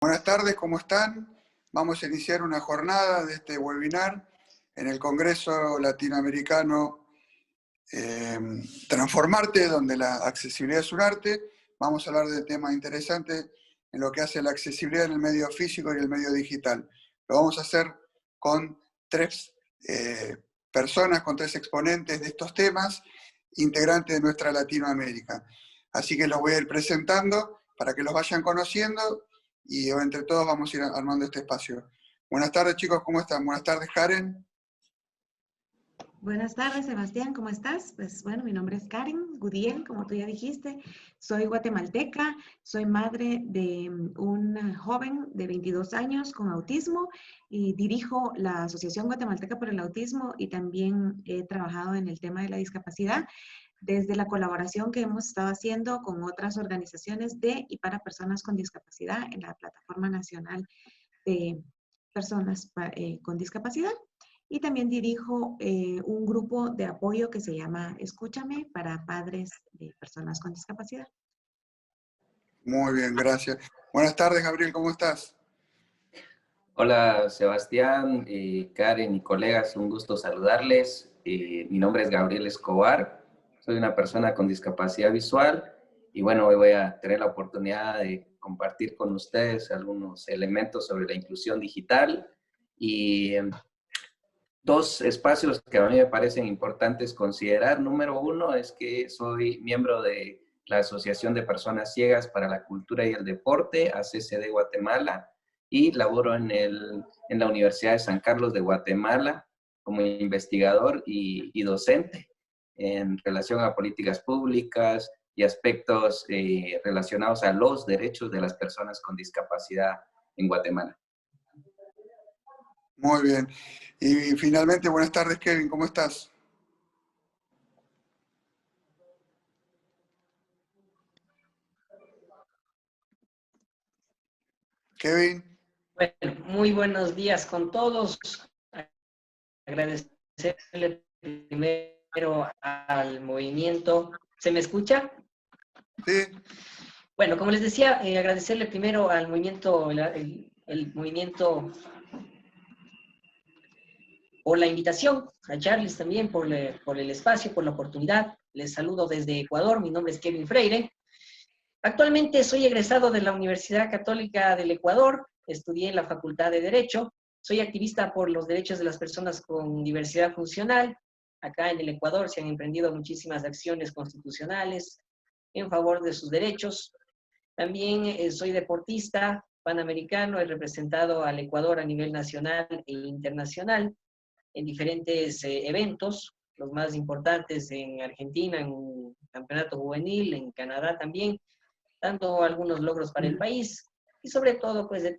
Buenas tardes, ¿cómo están? Vamos a iniciar una jornada de este webinar en el Congreso Latinoamericano Transformarte, donde la accesibilidad es un arte. Vamos a hablar de temas interesantes en lo que hace la accesibilidad en el medio físico y el medio digital. Lo vamos a hacer con tres personas, con tres exponentes de estos temas, integrantes de nuestra Latinoamérica. Así que los voy a ir presentando para que los vayan conociendo y entre todos vamos a ir armando este espacio. Buenas tardes, chicos, ¿cómo están? Buenas tardes, Karen. Buenas tardes, Sebastián, ¿cómo estás? Pues bueno, mi nombre es Karen Gudiel, como tú ya dijiste. Soy guatemalteca, soy madre de un joven de 22 años con autismo y dirijo la Asociación Guatemalteca por el Autismo y también he trabajado en el tema de la discapacidad desde la colaboración que hemos estado haciendo con otras organizaciones de y para personas con discapacidad en la Plataforma Nacional de Personas con Discapacidad. Y también dirijo un grupo de apoyo que se llama Escúchame para padres de personas con discapacidad. Muy bien, gracias. Buenas tardes, Gabriel, ¿cómo estás? Hola Sebastián, Karen y colegas, un gusto saludarles. Mi nombre es Gabriel Escobar, soy una persona con discapacidad visual y bueno, hoy voy a tener la oportunidad de compartir con ustedes algunos elementos sobre la inclusión digital y dos espacios que a mí me parecen importantes considerar. Número uno es que soy miembro de la Asociación de Personas Ciegas para la Cultura y el Deporte, ACCD Guatemala, y laboro en la Universidad de San Carlos de Guatemala como investigador y docente en relación a políticas públicas y aspectos relacionados a los derechos de las personas con discapacidad en Guatemala. Muy bien. Y finalmente, buenas tardes, Kevin, ¿cómo estás? Kevin. Bueno, muy buenos días con todos. Agradecerle primero al movimiento. ¿Se me escucha? Sí. Bueno, como les decía, agradecerle primero al movimiento, el movimiento por la invitación, a Charles también por el espacio, por la oportunidad. Les saludo desde Ecuador, mi nombre es Kevin Freire. Actualmente soy egresado de la Universidad Católica del Ecuador, estudié en la Facultad de Derecho, soy activista por los derechos de las personas con diversidad funcional. Acá en el Ecuador se han emprendido muchísimas acciones constitucionales en favor de sus derechos. También soy deportista panamericano, he representado al Ecuador a nivel nacional e internacional en diferentes eventos, los más importantes en Argentina, en un campeonato juvenil, en Canadá también, dando algunos logros para el país y sobre todo pues he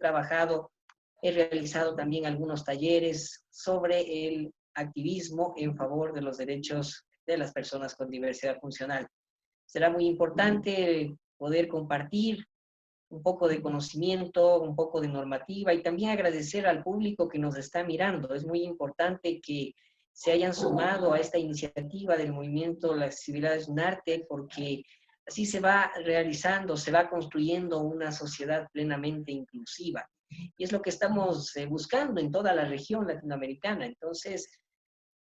realizado también algunos talleres sobre el activismo en favor de los derechos de las personas con diversidad funcional. Será muy importante poder compartir un poco de conocimiento, un poco de normativa y también agradecer al público que nos está mirando. Es muy importante que se hayan sumado a esta iniciativa del movimiento La Accesibilidad es un Arte porque así se va realizando, se va construyendo una sociedad plenamente inclusiva. Y es lo que estamos buscando en toda la región latinoamericana. Entonces,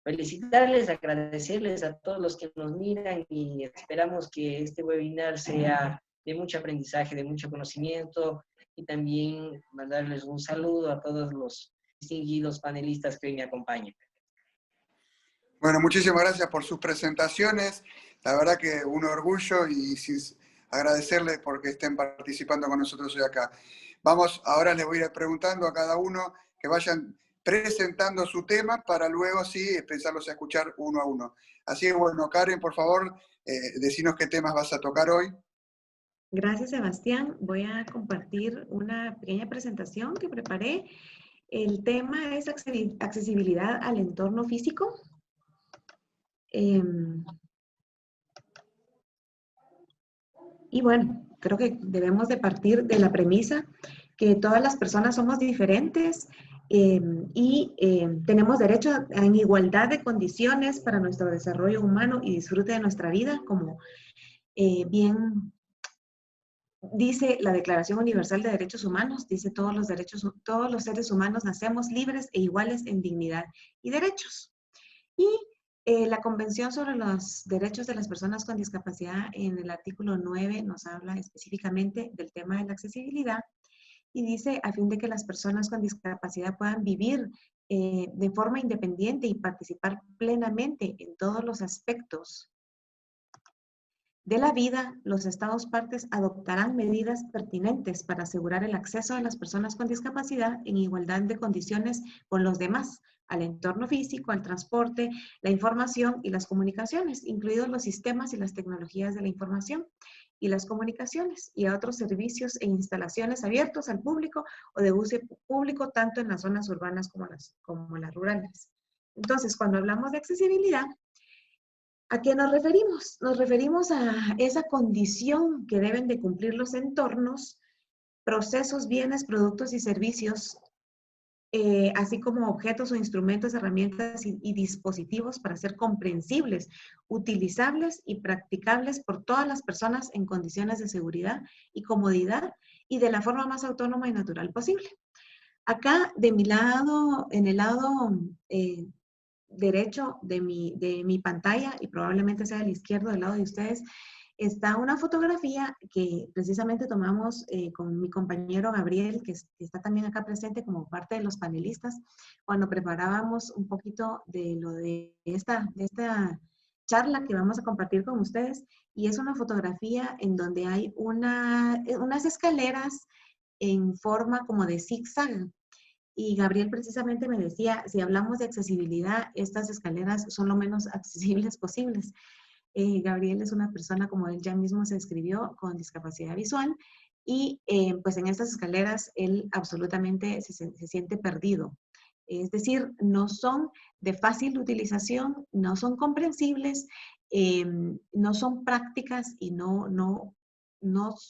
felicitarles, agradecerles a todos los que nos miran y esperamos que este webinar sea de mucho aprendizaje, de mucho conocimiento y también mandarles un saludo a todos los distinguidos panelistas que hoy me acompañan. Bueno, muchísimas gracias por sus presentaciones. La verdad que un orgullo y agradecerles porque estén participando con nosotros hoy acá. Ahora les voy a ir preguntando a cada uno que vayan presentando su tema para luego sí empezarlos a escuchar uno a uno. Así que bueno, Karen, por favor, decinos qué temas vas a tocar hoy. Gracias, Sebastián. Voy a compartir una pequeña presentación que preparé. El tema es accesibilidad al entorno físico. Y bueno, creo que debemos de partir de la premisa que todas las personas somos diferentes tenemos derecho en igualdad de condiciones para nuestro desarrollo humano y disfrute de nuestra vida, como bien dice la Declaración Universal de Derechos Humanos, dice todos los seres humanos nacemos libres e iguales en dignidad y derechos. Y la Convención sobre los Derechos de las Personas con Discapacidad en el artículo 9 nos habla específicamente del tema de la accesibilidad y dice a fin de que las personas con discapacidad puedan vivir de forma independiente y participar plenamente en todos los aspectos de la vida, los Estados partes adoptarán medidas pertinentes para asegurar el acceso de las personas con discapacidad en igualdad de condiciones con los demás, al entorno físico, al transporte, la información y las comunicaciones, incluidos los sistemas y las tecnologías de la información y las comunicaciones, y a otros servicios e instalaciones abiertos al público o de uso público, tanto en las zonas urbanas como las rurales. Entonces, cuando hablamos de accesibilidad, ¿a qué nos referimos? Nos referimos a esa condición que deben de cumplir los entornos, procesos, bienes, productos y servicios, así como objetos o instrumentos, herramientas y dispositivos para ser comprensibles, utilizables y practicables por todas las personas en condiciones de seguridad y comodidad y de la forma más autónoma y natural posible. Acá, de mi lado, en el lado derecho de mi pantalla, y probablemente sea del izquierdo, del lado de ustedes, está una fotografía que precisamente tomamos con mi compañero Gabriel, que está también acá presente como parte de los panelistas, cuando preparábamos un poquito de lo de esta charla que vamos a compartir con ustedes. Y es una fotografía en donde hay unas escaleras en forma como de zigzag. Y Gabriel precisamente me decía, si hablamos de accesibilidad, estas escaleras son lo menos accesibles posibles. Gabriel es una persona, como él ya mismo se describió, con discapacidad visual y pues en estas escaleras él absolutamente se siente perdido. Es decir, no son de fácil utilización, no son comprensibles, no son prácticas y no,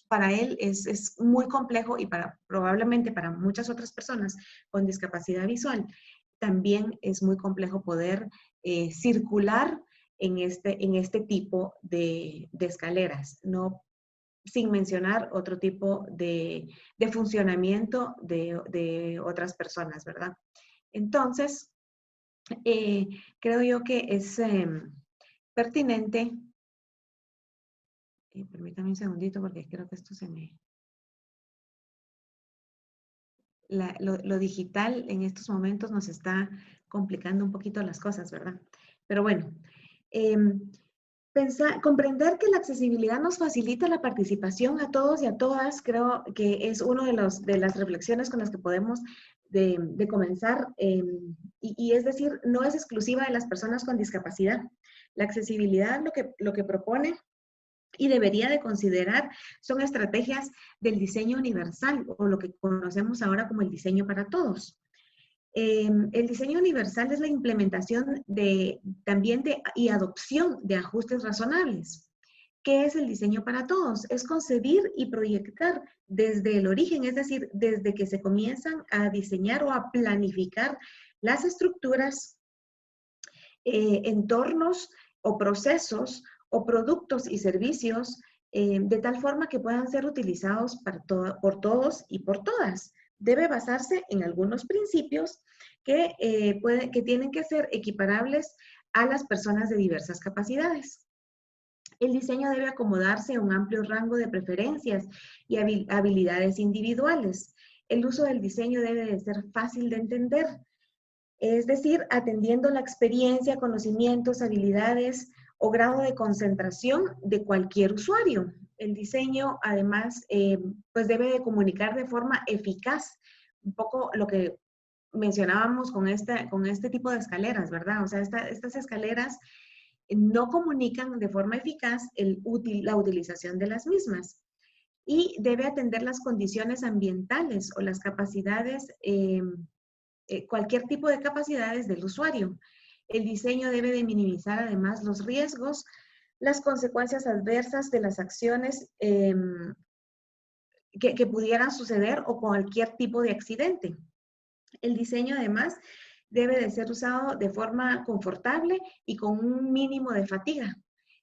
para él es muy complejo y probablemente para muchas otras personas con discapacidad visual también es muy complejo poder circular en este tipo de escaleras, no sin mencionar otro tipo de funcionamiento de otras personas, ¿verdad? Entonces, creo yo que es pertinente. Permítame un segundito porque creo que esto se me... Lo digital en estos momentos nos está complicando un poquito las cosas, ¿verdad? Pero bueno, comprender que la accesibilidad nos facilita la participación a todos y a todas, creo que es una de las reflexiones con las que podemos de comenzar, y es decir, no es exclusiva de las personas con discapacidad. La accesibilidad lo que propone y debería de considerar son estrategias del diseño universal o lo que conocemos ahora como el diseño para todos. El diseño universal es la implementación también y adopción de ajustes razonables. ¿Qué es el diseño para todos? Es concebir y proyectar desde el origen, es decir, desde que se comienzan a diseñar o a planificar las estructuras, entornos o procesos o productos y servicios de tal forma que puedan ser utilizados por todos y por todas. Debe basarse en algunos principios que tienen que ser equiparables a las personas de diversas capacidades. El diseño debe acomodarse a un amplio rango de preferencias y habilidades individuales. El uso del diseño debe de ser fácil de entender, es decir, atendiendo la experiencia, conocimientos, habilidades o grado de concentración de cualquier usuario. El diseño, además, pues debe de comunicar de forma eficaz, un poco lo que mencionábamos con este tipo de escaleras, ¿verdad? O sea, estas escaleras no comunican de forma eficaz la utilización de las mismas. Y debe atender las condiciones ambientales o las capacidades, cualquier tipo de capacidades del usuario. El diseño debe de minimizar además los riesgos, las consecuencias adversas de las acciones que pudieran suceder o cualquier tipo de accidente. El diseño además debe de ser usado de forma confortable y con un mínimo de fatiga.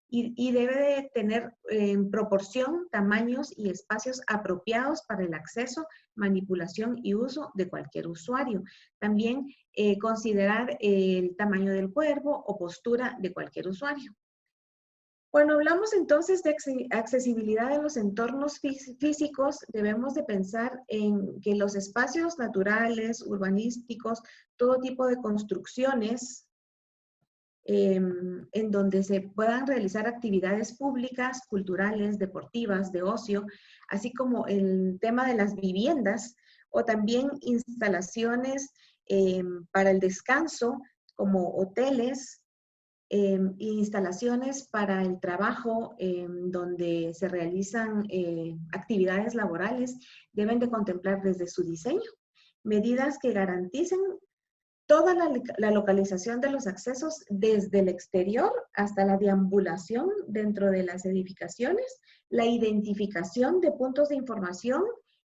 y debe de tener en proporción, tamaños y espacios apropiados para el acceso, manipulación y uso de cualquier usuario. También considerar el tamaño del cuerpo o postura de cualquier usuario. Cuando hablamos entonces de accesibilidad en los entornos físicos, debemos de pensar en que los espacios naturales, urbanísticos, todo tipo de construcciones en donde se puedan realizar actividades públicas, culturales, deportivas, de ocio, así como el tema de las viviendas o también instalaciones para el descanso, como hoteles, instalaciones para el trabajo donde se realizan actividades laborales, deben de contemplar desde su diseño medidas que garanticen toda la localización de los accesos desde el exterior hasta la deambulación dentro de las edificaciones, la identificación de puntos de información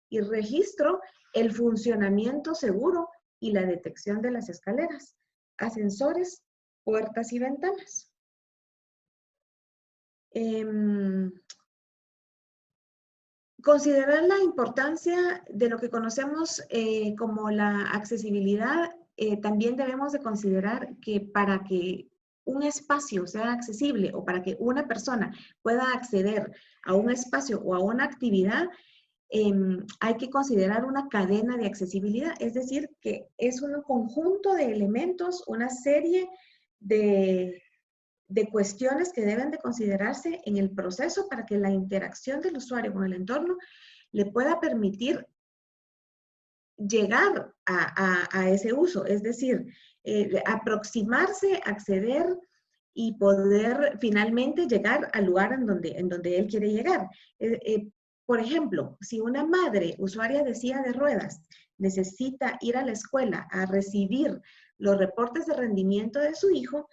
y registro, el funcionamiento seguro y la detección de las escaleras, ascensores, puertas y ventanas. Considerar la importancia de lo que conocemos como la accesibilidad, también debemos de considerar que para que un espacio sea accesible o para que una persona pueda acceder a un espacio o a una actividad, hay que considerar una cadena de accesibilidad, es decir, que es un conjunto de elementos, una serie de cuestiones que deben de considerarse en el proceso para que la interacción del usuario con el entorno le pueda permitir llegar a ese uso, es decir, aproximarse, acceder y poder finalmente llegar al lugar en donde él quiere llegar. Por ejemplo, si una madre usuaria de silla de ruedas necesita ir a la escuela a recibir los reportes de rendimiento de su hijo,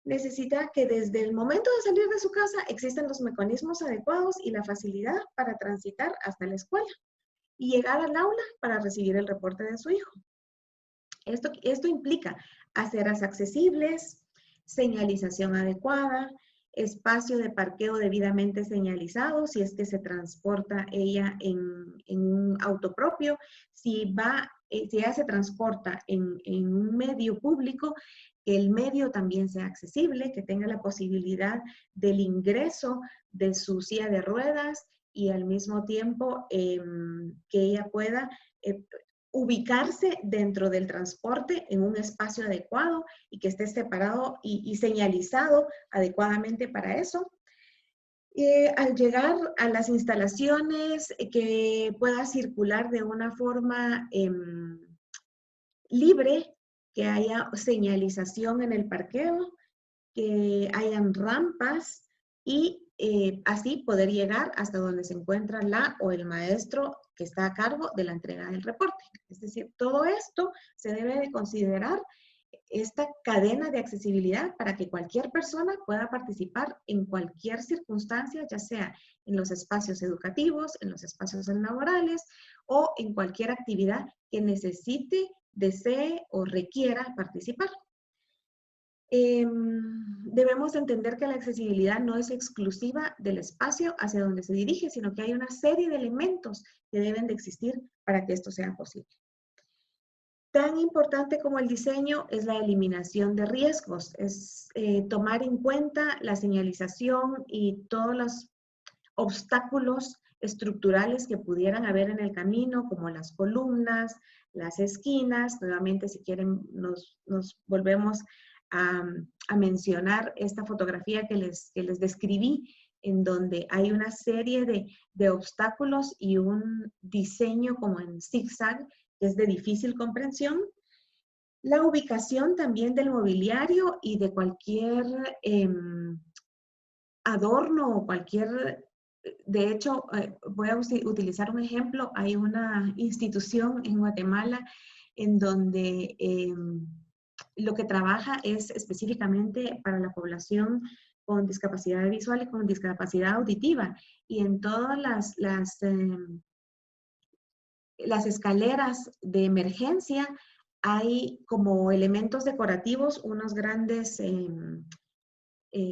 necesita que desde el momento de salir de su casa existan los mecanismos adecuados y la facilidad para transitar hasta la escuela y llegar al aula para recibir el reporte de su hijo. Esto implica aceras accesibles, señalización adecuada, espacio de parqueo debidamente señalizado, si es que se transporta ella en un auto propio, si ella se transporta en un medio público, que el medio también sea accesible, que tenga la posibilidad del ingreso de su silla de ruedas y al mismo tiempo que ella pueda ubicarse dentro del transporte en un espacio adecuado y que esté separado y señalizado adecuadamente para eso. Al llegar a las instalaciones, que pueda circular de una forma libre, que haya señalización en el parqueo, que hayan rampas y así poder llegar hasta donde se encuentra la o el maestro que está a cargo de la entrega del reporte. Es decir, todo esto se debe de considerar esta cadena de accesibilidad para que cualquier persona pueda participar en cualquier circunstancia, ya sea en los espacios educativos, en los espacios laborales o en cualquier actividad que necesite, desee o requiera participar. Debemos entender que la accesibilidad no es exclusiva del espacio hacia donde se dirige, sino que hay una serie de elementos que deben de existir para que esto sea posible. Tan importante como el diseño es la eliminación de riesgos, es tomar en cuenta la señalización y todos los obstáculos estructurales que pudieran haber en el camino, como las columnas, las esquinas. Nuevamente, si quieren, nos volvemos a mencionar esta fotografía que les describí, en donde hay una serie de obstáculos y un diseño como en zigzag, que es de difícil comprensión. La ubicación también del mobiliario y de cualquier adorno o cualquier... De hecho, voy a utilizar un ejemplo. Hay una institución en Guatemala en donde lo que trabaja es específicamente para la población con discapacidad visual y con discapacidad auditiva. Y en todas las escaleras de emergencia hay como elementos decorativos unos grandes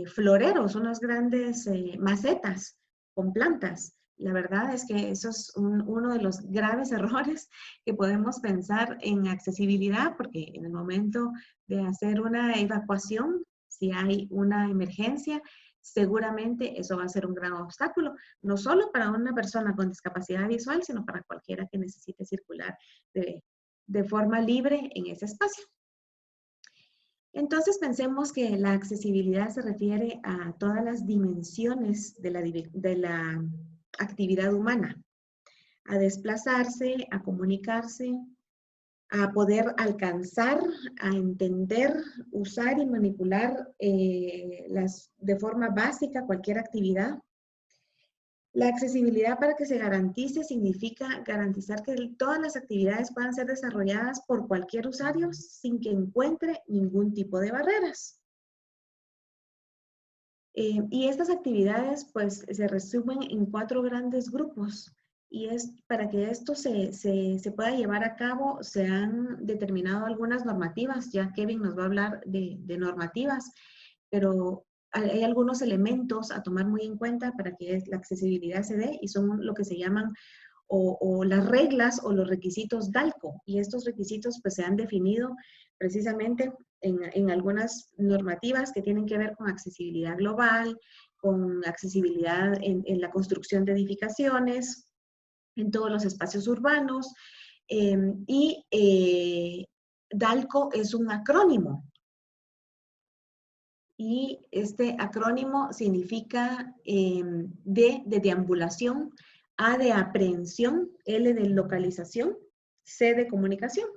floreros, unas grandes macetas con plantas. La verdad es que eso es uno de los graves errores que podemos pensar en accesibilidad, porque en el momento de hacer una evacuación, si hay una emergencia, seguramente eso va a ser un gran obstáculo, no solo para una persona con discapacidad visual, sino para cualquiera que necesite circular de forma libre en ese espacio. Entonces pensemos que la accesibilidad se refiere a todas las dimensiones de la actividad humana, a desplazarse, a comunicarse, a poder alcanzar, a entender, usar y manipular de forma básica cualquier actividad. La accesibilidad, para que se garantice, significa garantizar que todas las actividades puedan ser desarrolladas por cualquier usuario sin que encuentre ningún tipo de barreras. Y estas actividades pues se resumen en 4 grandes grupos, y es para que esto se pueda llevar a cabo se han determinado algunas normativas. Ya Kevin nos va a hablar de normativas, pero hay algunos elementos a tomar muy en cuenta para que la accesibilidad se dé, y son lo que se llaman o las reglas o los requisitos DALCO, y estos requisitos pues se han definido precisamente en algunas normativas que tienen que ver con accesibilidad global, con accesibilidad en la construcción de edificaciones, en todos los espacios urbanos, DALCO es un acrónimo. Y este acrónimo significa D de deambulación, A de aprehensión, L de localización, C de comunicación.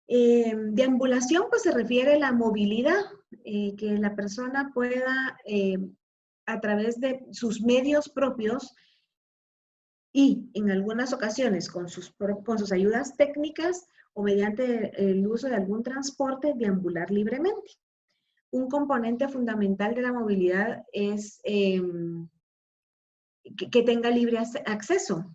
Deambulación pues se refiere a la movilidad, que la persona pueda a través de sus medios propios y en algunas ocasiones con sus ayudas técnicas o mediante el uso de algún transporte, deambular libremente. Un componente fundamental de la movilidad es que tenga libre acceso.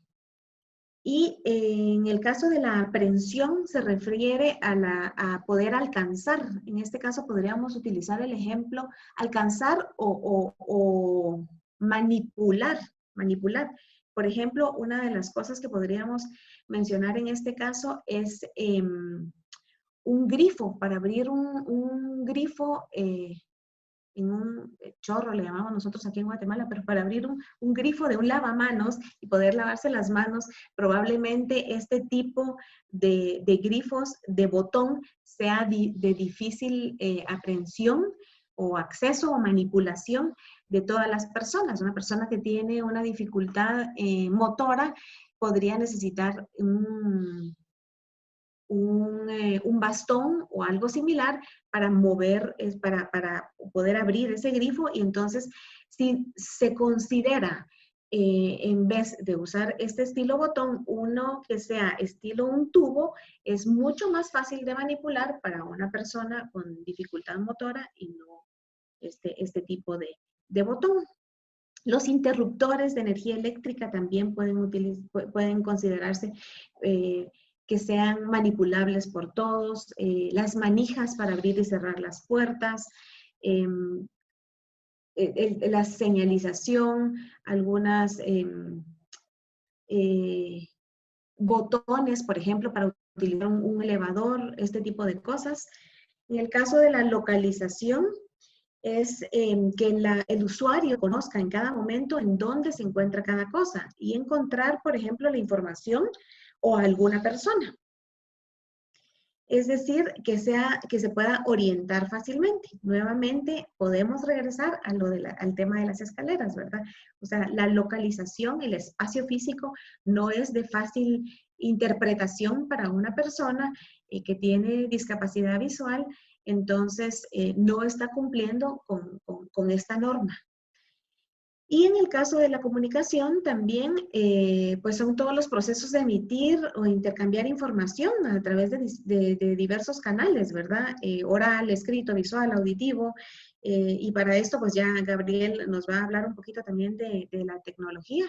Y en el caso de la aprehensión se refiere a poder alcanzar. En este caso podríamos utilizar el ejemplo alcanzar o manipular. Por ejemplo, una de las cosas que podríamos mencionar en este caso es un grifo. Para abrir un grifo en un chorro, le llamamos nosotros aquí en Guatemala, pero para abrir un grifo de un lavamanos y poder lavarse las manos, probablemente este tipo de grifos de botón sea de difícil aprehensión o acceso o manipulación de todas las personas. Una persona que tiene una dificultad motora podría necesitar un bastón o algo similar para mover, para poder abrir ese grifo. Y entonces, si se considera, en vez de usar este estilo botón, uno que sea estilo un tubo, es mucho más fácil de manipular para una persona con dificultad motora y no este tipo de botón. Los interruptores de energía eléctrica también pueden considerarse que sean manipulables por todos, las manijas para abrir y cerrar las puertas, la señalización, algunas botones, por ejemplo, para utilizar un elevador, este tipo de cosas. En el caso de la localización, es que el usuario conozca en cada momento en dónde se encuentra cada cosa y encontrar, por ejemplo, la información o alguna persona. Es decir, que se pueda orientar fácilmente. Nuevamente, podemos regresar a al tema de las escaleras, ¿verdad? O sea, la localización, el espacio físico, no es de fácil interpretación para una persona que tiene discapacidad visual, entonces no está cumpliendo con esta norma. Y en el caso de la comunicación también, pues son todos los procesos de emitir o intercambiar información a través de diversos canales, ¿verdad? Oral, escrito, visual, auditivo. Y para esto, pues ya Gabriel nos va a hablar un poquito también de la tecnología,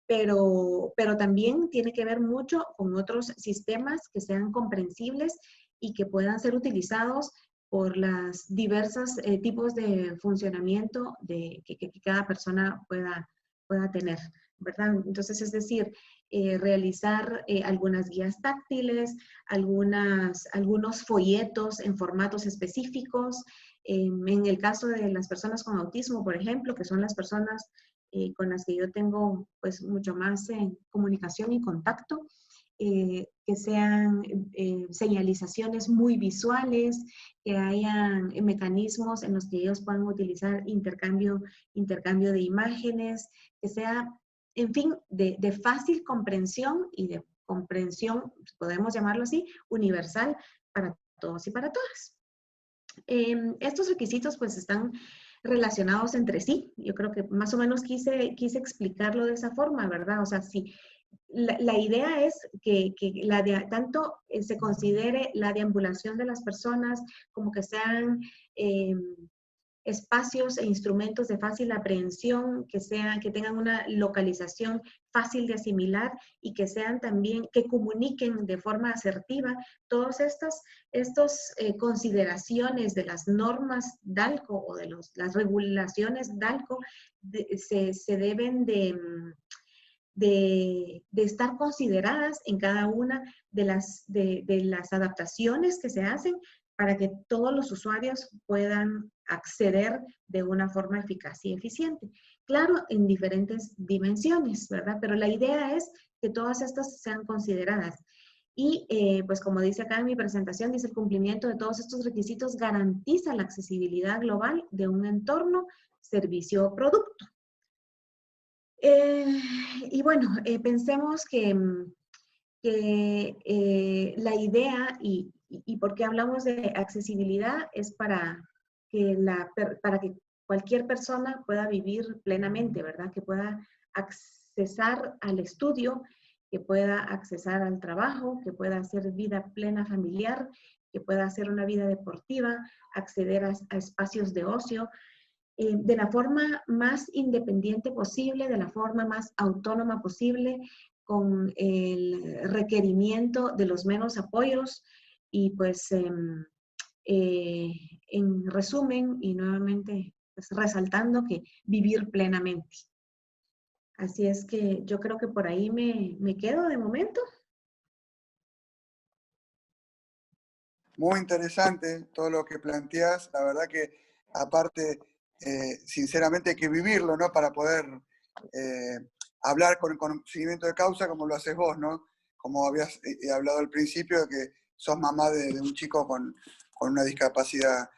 pero también tiene que ver mucho con otros sistemas que sean comprensibles y que puedan ser utilizados por las diversas tipos de funcionamiento que cada persona pueda tener, ¿verdad? Entonces, es decir, realizar algunas guías táctiles, algunos folletos en formatos específicos. En el caso de las personas con autismo, por ejemplo, que son las personas con las que yo tengo pues mucho más comunicación y contacto, que sean señalizaciones muy visuales, que hayan mecanismos en los que ellos puedan utilizar intercambio de imágenes, que sea, en fin, de fácil comprensión y de comprensión, podemos llamarlo así, universal para todos y para todas. Estos requisitos pues están relacionados entre sí. Yo creo que más o menos quise explicarlo de esa forma, ¿verdad? O sea, sí, la idea es que tanto se considere la deambulación de las personas como que sean espacios e instrumentos de fácil aprehensión, que tengan una localización fácil de asimilar y que sean también, que comuniquen de forma asertiva. Todas estas consideraciones de las normas DALCO o de las regulaciones DALCO se deben de estar consideradas en cada una de las adaptaciones que se hacen para que todos los usuarios puedan acceder de una forma eficaz y eficiente. Claro, en diferentes dimensiones, ¿verdad? Pero la idea es que todas estas sean consideradas. Y pues como dice acá en mi presentación, dice el cumplimiento de todos estos requisitos garantiza la accesibilidad global de un entorno, servicio o producto. Y bueno, pensemos que la idea y por qué hablamos de accesibilidad es para que cualquier persona pueda vivir plenamente, ¿verdad? Que pueda accesar al estudio, que pueda accesar al trabajo, que pueda hacer vida plena familiar, que pueda hacer una vida deportiva, acceder a espacios de ocio, de la forma más independiente posible, de la forma más autónoma posible, con el requerimiento de los menos apoyos y pues en resumen y nuevamente pues, resaltando que vivir plenamente. Así es que yo creo que por ahí me quedo de momento. Muy interesante todo lo que planteas. La verdad que aparte, sinceramente hay que vivirlo, ¿no? Para poder hablar con conocimiento de causa como lo haces vos, ¿no? Como habías hablado al principio, de que sos mamá de un chico con una discapacidad.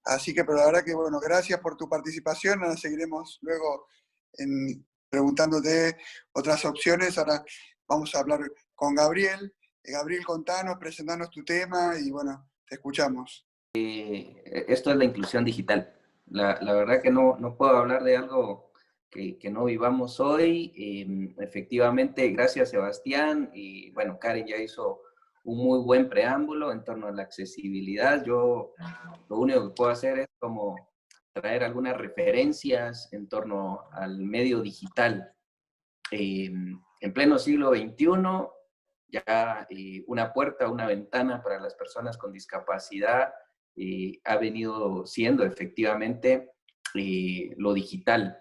Así que, pero la verdad que, bueno, gracias por tu participación. Ahora seguiremos luego preguntándote otras opciones. Ahora vamos a hablar con Gabriel. Gabriel, contanos, presentanos tu tema y, bueno, te escuchamos. Esto es la inclusión digital. La verdad que no puedo hablar de algo que no vivamos hoy. Efectivamente, gracias Sebastián. Y bueno, Karen ya hizo un muy buen preámbulo en torno a la accesibilidad. Yo lo único que puedo hacer es como traer algunas referencias en torno al medio digital. En pleno siglo XXI, ya una puerta, una ventana para las personas con discapacidad ha venido siendo efectivamente lo digital.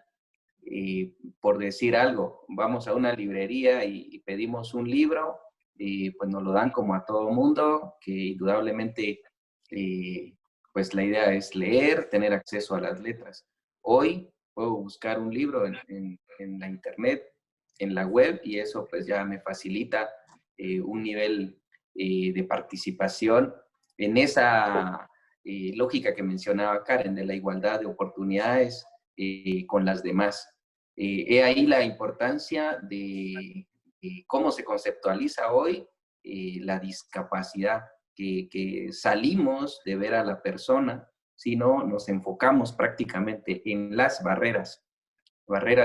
Por decir algo, vamos a una librería y pedimos un libro, pues nos lo dan como a todo mundo, que indudablemente pues la idea es leer, tener acceso a las letras. Hoy puedo buscar un libro en la internet, en la web, y eso pues ya me facilita un nivel de participación en esa lógica que mencionaba Karen, de la igualdad de oportunidades con las demás. He ahí la importancia de cómo se conceptualiza hoy la discapacidad, que salimos de ver a la persona, sino nos enfocamos prácticamente en las barreras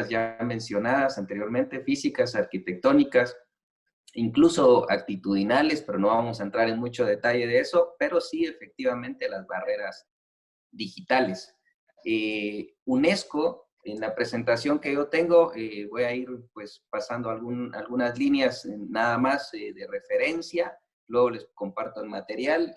ya mencionadas anteriormente, físicas, arquitectónicas, incluso actitudinales, pero no vamos a entrar en mucho detalle de eso, pero sí efectivamente las barreras digitales. UNESCO, en la presentación que yo tengo, voy a ir pues pasando algunas líneas nada más de referencia, luego les comparto el material.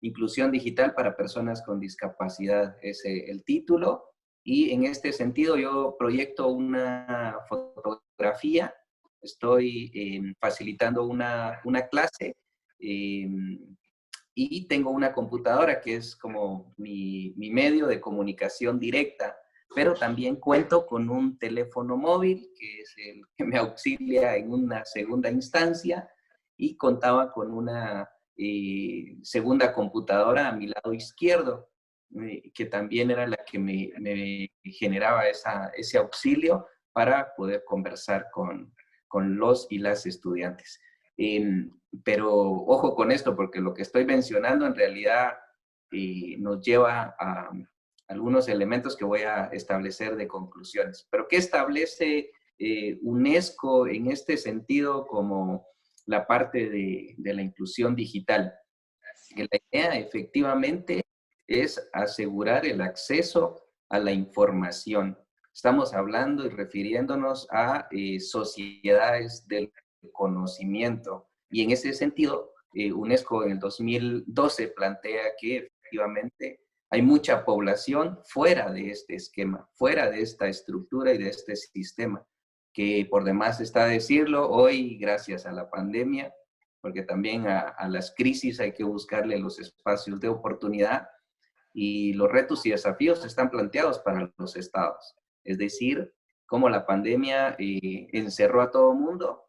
Inclusión digital para personas con discapacidad, es el título. Y en este sentido yo proyecto una fotografía, estoy facilitando una clase y tengo una computadora que es como mi medio de comunicación directa, pero también cuento con un teléfono móvil, que es el que me auxilia en una segunda instancia, y contaba con una segunda computadora a mi lado izquierdo, que también era la que me generaba ese auxilio para poder conversar con los y las estudiantes. Pero ojo con esto, porque lo que estoy mencionando en realidad nos lleva a algunos elementos que voy a establecer de conclusiones. Pero ¿qué establece UNESCO en este sentido como la parte de la inclusión digital? Que la idea efectivamente es asegurar el acceso a la información. Estamos hablando y refiriéndonos a sociedades del conocimiento. Y en ese sentido, UNESCO en el 2012 plantea que efectivamente hay mucha población fuera de este esquema, fuera de esta estructura y de este sistema, que por demás está decirlo, hoy gracias a la pandemia, porque también a las crisis hay que buscarle los espacios de oportunidad, y los retos y desafíos están planteados para los estados. Es decir, cómo la pandemia encerró a todo mundo,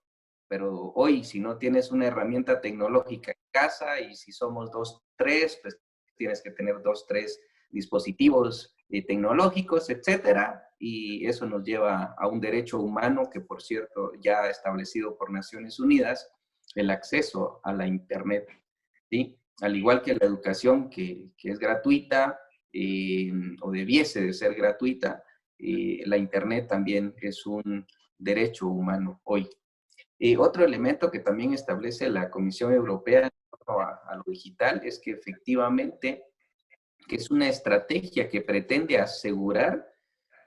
pero hoy si no tienes una herramienta tecnológica en casa, y si somos 2, 3, pues tienes que tener 2, 3 dispositivos tecnológicos, etcétera, y eso nos lleva a un derecho humano que, por cierto, ya establecido por Naciones Unidas, el acceso a la Internet, ¿sí? Al igual que la educación que es gratuita o debiese de ser gratuita, la Internet también es un derecho humano hoy. Otro elemento que también establece la Comisión Europea en torno a lo digital es que efectivamente que es una estrategia que pretende asegurar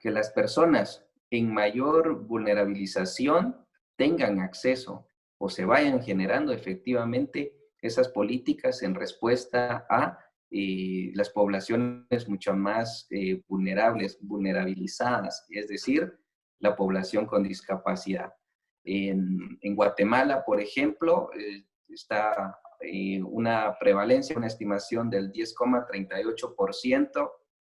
que las personas en mayor vulnerabilización tengan acceso o se vayan generando efectivamente esas políticas en respuesta a las poblaciones mucho más vulnerabilizadas, es decir, la población con discapacidad. En Guatemala, por ejemplo, está una prevalencia, una estimación del 10,38%,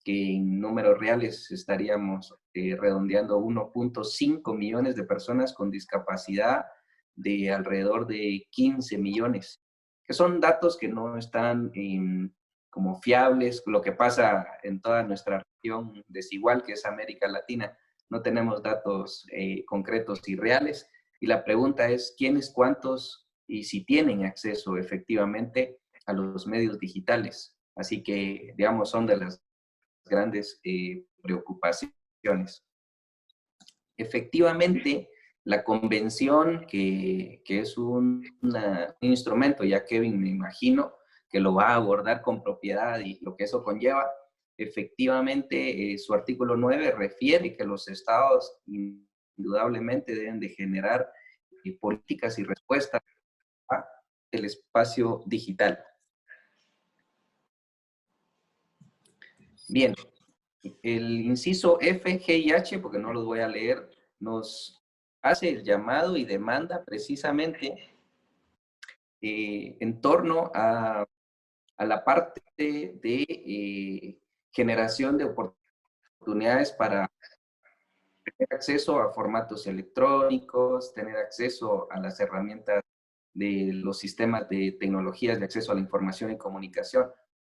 que en números reales estaríamos redondeando 1.5 millones de personas con discapacidad de alrededor de 15 millones, que son datos que no están como fiables. Lo que pasa en toda nuestra región desigual, que es América Latina, no tenemos datos concretos y reales. Y la pregunta es, ¿quiénes, cuántos y si tienen acceso efectivamente a los medios digitales? Así que, digamos, son de las grandes preocupaciones. Efectivamente, la convención, que es un instrumento, ya Kevin me imagino que lo va a abordar con propiedad y lo que eso conlleva, efectivamente su artículo 9 refiere que los estados indudablemente deben de generar políticas y respuestas al espacio digital. Bien, el inciso F, G y H, porque no los voy a leer, nos hace el llamado y demanda precisamente en torno a la parte de generación de oportunidades para tener acceso a formatos electrónicos, tener acceso a las herramientas de los sistemas de tecnologías de acceso a la información y comunicación.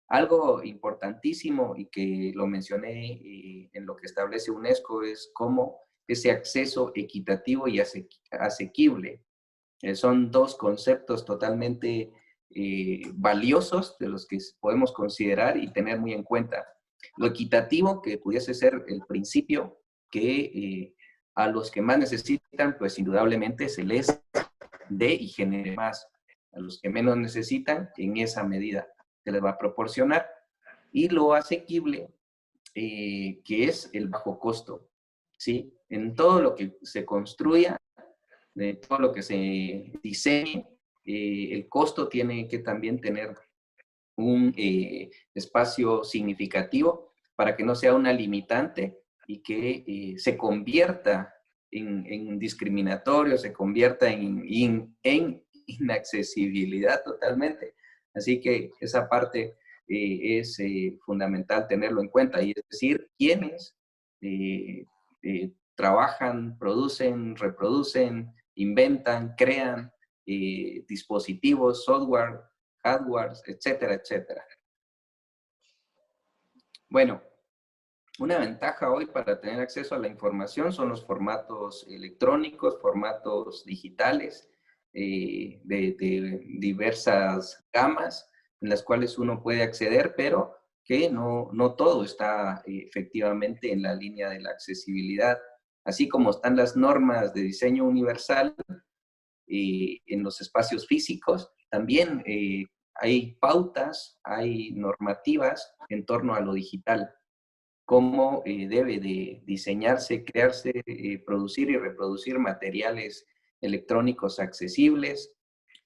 Algo importantísimo y que lo mencioné en lo que establece UNESCO es cómo ese acceso equitativo y asequible son dos conceptos totalmente valiosos de los que podemos considerar y tener muy en cuenta. Lo equitativo, que pudiese ser el principio, que a los que más necesitan, pues indudablemente se les dé y genere más. A los que menos necesitan, en esa medida se les va a proporcionar. Y lo asequible, que es el bajo costo, ¿sí? En todo lo que se construya, de todo lo que se diseñe, el costo tiene que también tener un espacio significativo para que no sea una limitante y que se convierta en discriminatorio, se convierta en inaccesibilidad totalmente. Así que esa parte es fundamental tenerlo en cuenta, y es decir, quienes trabajan, producen, reproducen, inventan, crean dispositivos, software, hardware, etcétera, etcétera. Bueno, una ventaja hoy para tener acceso a la información son los formatos electrónicos, formatos digitales, de diversas gamas en las cuales uno puede acceder, pero que no todo está efectivamente en la línea de la accesibilidad. Así como están las normas de diseño universal en los espacios físicos, también hay pautas, hay normativas en torno a lo digital, cómo debe de diseñarse, crearse, producir y reproducir materiales electrónicos accesibles.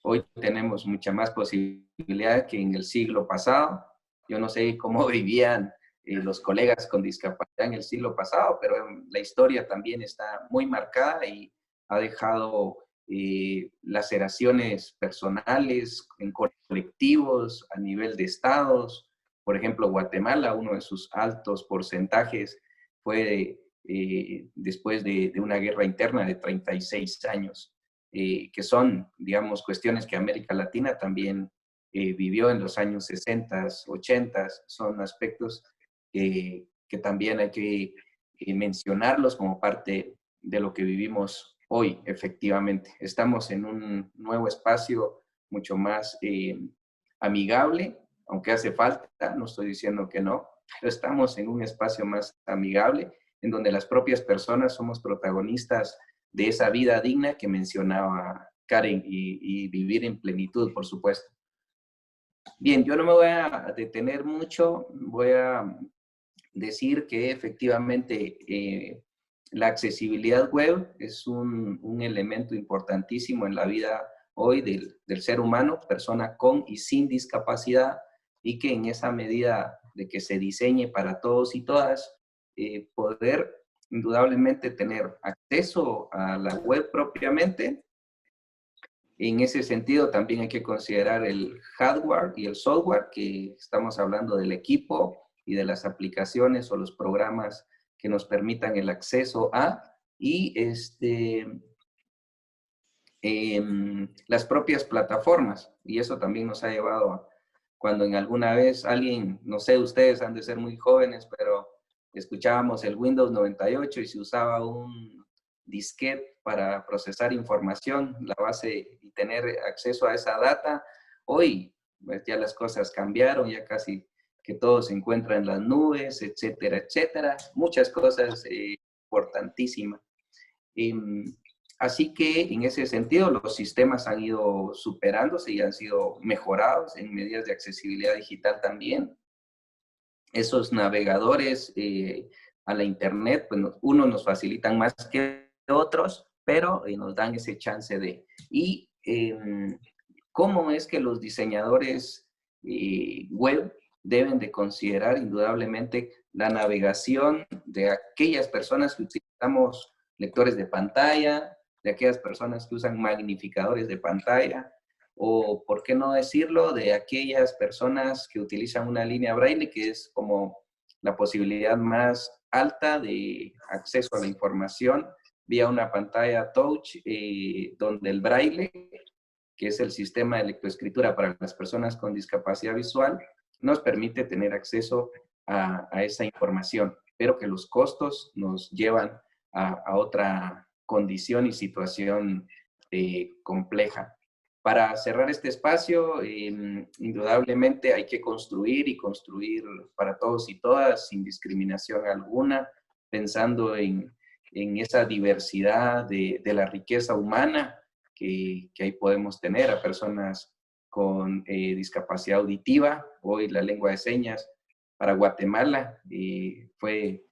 Hoy tenemos mucha más posibilidad que en el siglo pasado. Yo no sé cómo vivían los colegas con discapacidad en el siglo pasado, pero la historia también está muy marcada y ha dejado laceraciones personales, en colectivos, a nivel de estados. Por ejemplo, Guatemala, uno de sus altos porcentajes fue después de una guerra interna de 36 años, que son, digamos, cuestiones que América Latina también vivió en los años 60, 80, son aspectos que también hay que mencionarlos como parte de lo que vivimos hoy, efectivamente. Estamos en un nuevo espacio mucho más amigable, aunque hace falta, no estoy diciendo que no, pero estamos en un espacio más amigable, en donde las propias personas somos protagonistas de esa vida digna que mencionaba Karen, y vivir en plenitud, por supuesto. Bien, yo no me voy a detener mucho, voy a decir que efectivamente la accesibilidad web es un elemento importantísimo en la vida hoy del ser humano, persona con y sin discapacidad, y que en esa medida de que se diseñe para todos y todas, poder indudablemente tener acceso a la web propiamente. En ese sentido también hay que considerar el hardware y el software, que estamos hablando del equipo y de las aplicaciones o los programas que nos permitan el acceso a, y las propias plataformas. Y eso también nos ha llevado a cuando en alguna vez alguien, no sé, ustedes han de ser muy jóvenes, pero escuchábamos el Windows 98 y se usaba un disquete para procesar información, la base, y tener acceso a esa data. Hoy pues, ya las cosas cambiaron, ya casi que todo se encuentra en las nubes, etcétera, etcétera. Muchas cosas importantísimas. Así que en ese sentido los sistemas han ido superándose y han sido mejorados en medidas de accesibilidad digital también. Esos navegadores a la internet, pues unos nos facilitan más que otros, pero nos dan ese chance de... Y cómo es que los diseñadores web deben de considerar indudablemente la navegación de aquellas personas que utilizamos lectores de pantalla, de aquellas personas que usan magnificadores de pantalla, o por qué no decirlo, de aquellas personas que utilizan una línea braille, que es como la posibilidad más alta de acceso a la información vía una pantalla touch, donde el braille, que es el sistema de lectoescritura para las personas con discapacidad visual, nos permite tener acceso a esa información, pero que los costos nos llevan a otra condición y situación compleja. Para cerrar este espacio, indudablemente hay que construir y construir para todos y todas, sin discriminación alguna, pensando en esa diversidad de la riqueza humana que ahí podemos tener, a personas con discapacidad auditiva. Hoy la lengua de señas para Guatemala fue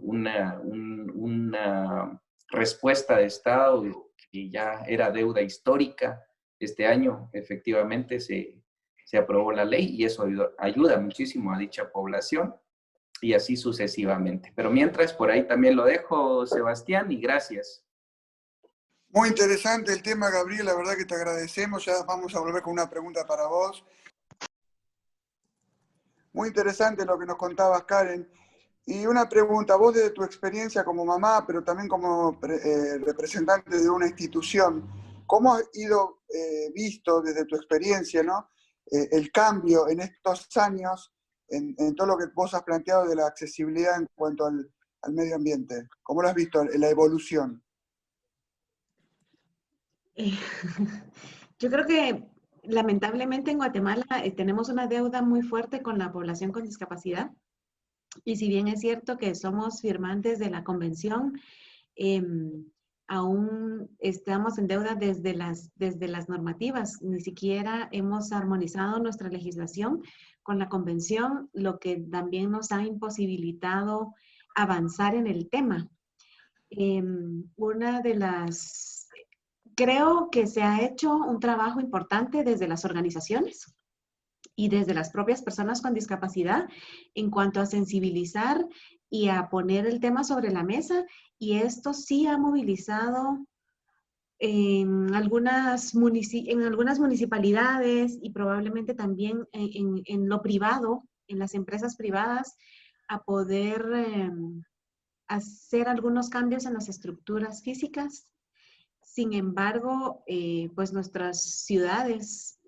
una respuesta de Estado que ya era deuda histórica. Este año efectivamente se se aprobó la ley y eso ayuda muchísimo a dicha población y así sucesivamente. Pero mientras, por ahí también lo dejo, Sebastián, y gracias. Muy interesante el tema, Gabriel, la verdad que te agradecemos. Ya vamos a volver con una pregunta para vos. Muy interesante lo que nos contabas, Karen. Y una pregunta, vos desde tu experiencia como mamá, pero también como representante de una institución, ¿cómo has visto desde tu experiencia, ¿no? El cambio en estos años en todo lo que vos has planteado de la accesibilidad en cuanto al medio ambiente? ¿Cómo lo has visto en la evolución? Yo creo que lamentablemente en Guatemala tenemos una deuda muy fuerte con la población con discapacidad. Y si bien es cierto que somos firmantes de la convención, aún estamos en deuda desde las normativas. Ni siquiera hemos armonizado nuestra legislación con la convención, lo que también nos ha imposibilitado avanzar en el tema. Creo que se ha hecho un trabajo importante desde las organizaciones y desde las propias personas con discapacidad en cuanto a sensibilizar y a poner el tema sobre la mesa, y esto sí ha movilizado en algunas municipalidades y probablemente también en lo privado, en las empresas privadas, a poder hacer algunos cambios en las estructuras físicas. Sin embargo, pues nuestras ciudades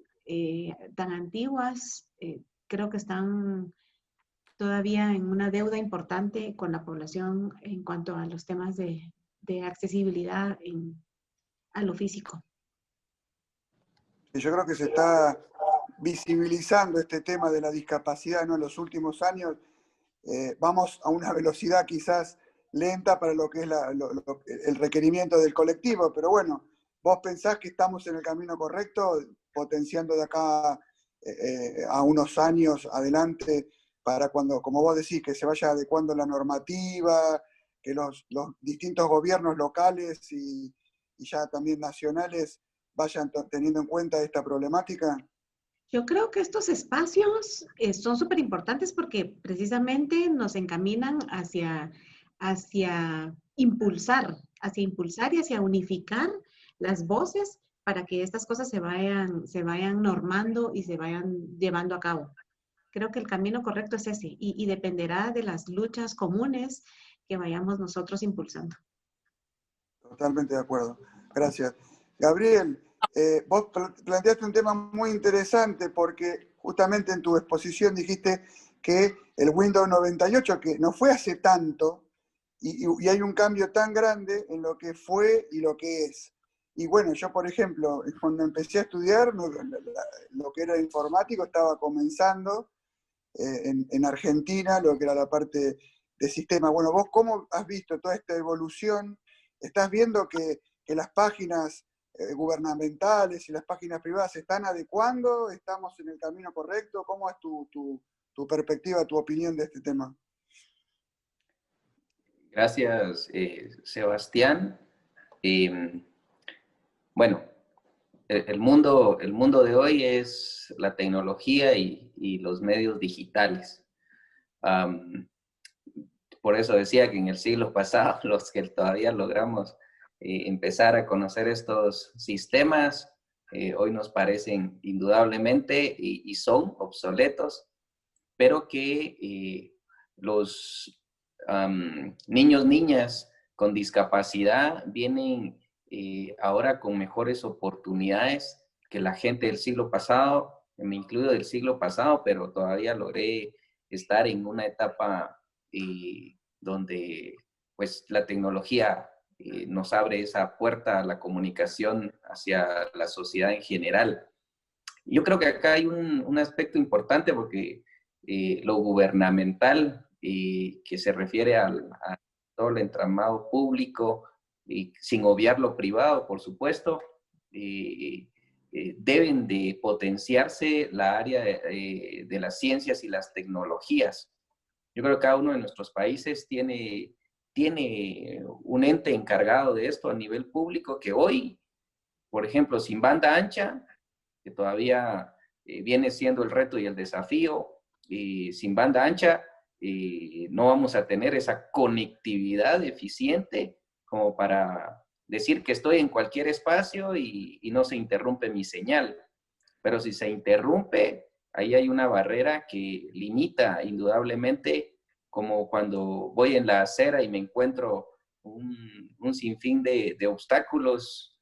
tan antiguas creo que están todavía en una deuda importante con la población en cuanto a los temas de accesibilidad a lo físico. Yo creo que se está visibilizando este tema de la discapacidad, ¿no? En los últimos años vamos a una velocidad quizás lenta para lo que es el requerimiento del colectivo, pero bueno, ¿vos pensás que estamos en el camino correcto, potenciando de acá a unos años adelante para cuando, como vos decís, que se vaya adecuando la normativa, que los distintos gobiernos locales y ya también nacionales vayan teniendo en cuenta esta problemática? Yo creo que estos espacios son súper importantes porque precisamente nos encaminan hacia impulsar y hacia unificar las voces para que estas cosas se vayan normando y se vayan llevando a cabo. Creo que el camino correcto es ese y dependerá de las luchas comunes que vayamos nosotros impulsando. Totalmente de acuerdo. Gracias. Gabriel, vos planteaste un tema muy interesante porque justamente en tu exposición dijiste que el Windows 98, que no fue hace tanto, y hay un cambio tan grande en lo que fue y lo que es. Y bueno, yo, por ejemplo, cuando empecé a estudiar, lo que era informático estaba comenzando en Argentina, lo que era la parte de sistema. Bueno, vos, ¿cómo has visto toda esta evolución? ¿Estás viendo que las páginas gubernamentales y las páginas privadas se están adecuando? ¿Estamos en el camino correcto? ¿Cómo es tu perspectiva, tu opinión de este tema? Gracias, Sebastián. Bueno, el mundo de hoy es la tecnología y los medios digitales. Por eso decía que en el siglo pasado, los que todavía logramos empezar a conocer estos sistemas, hoy nos parecen indudablemente y son obsoletos, pero que los niños, niñas con discapacidad vienen ahora con mejores oportunidades que la gente del siglo pasado, me incluyo del siglo pasado, pero todavía logré estar en una etapa donde pues la tecnología nos abre esa puerta a la comunicación hacia la sociedad en general. Yo creo que acá hay un aspecto importante porque lo gubernamental, que se refiere a todo el entramado público, y sin obviar lo privado, por supuesto, deben de potenciarse la área de las ciencias y las tecnologías. Yo creo que cada uno de nuestros países tiene un ente encargado de esto a nivel público que hoy, por ejemplo, sin banda ancha, que todavía viene siendo el reto y el desafío. Sin banda ancha no vamos a tener esa conectividad eficiente como para decir que estoy en cualquier espacio y no se interrumpe mi señal. Pero si se interrumpe, ahí hay una barrera que limita indudablemente, como cuando voy en la acera y me encuentro un sinfín de obstáculos,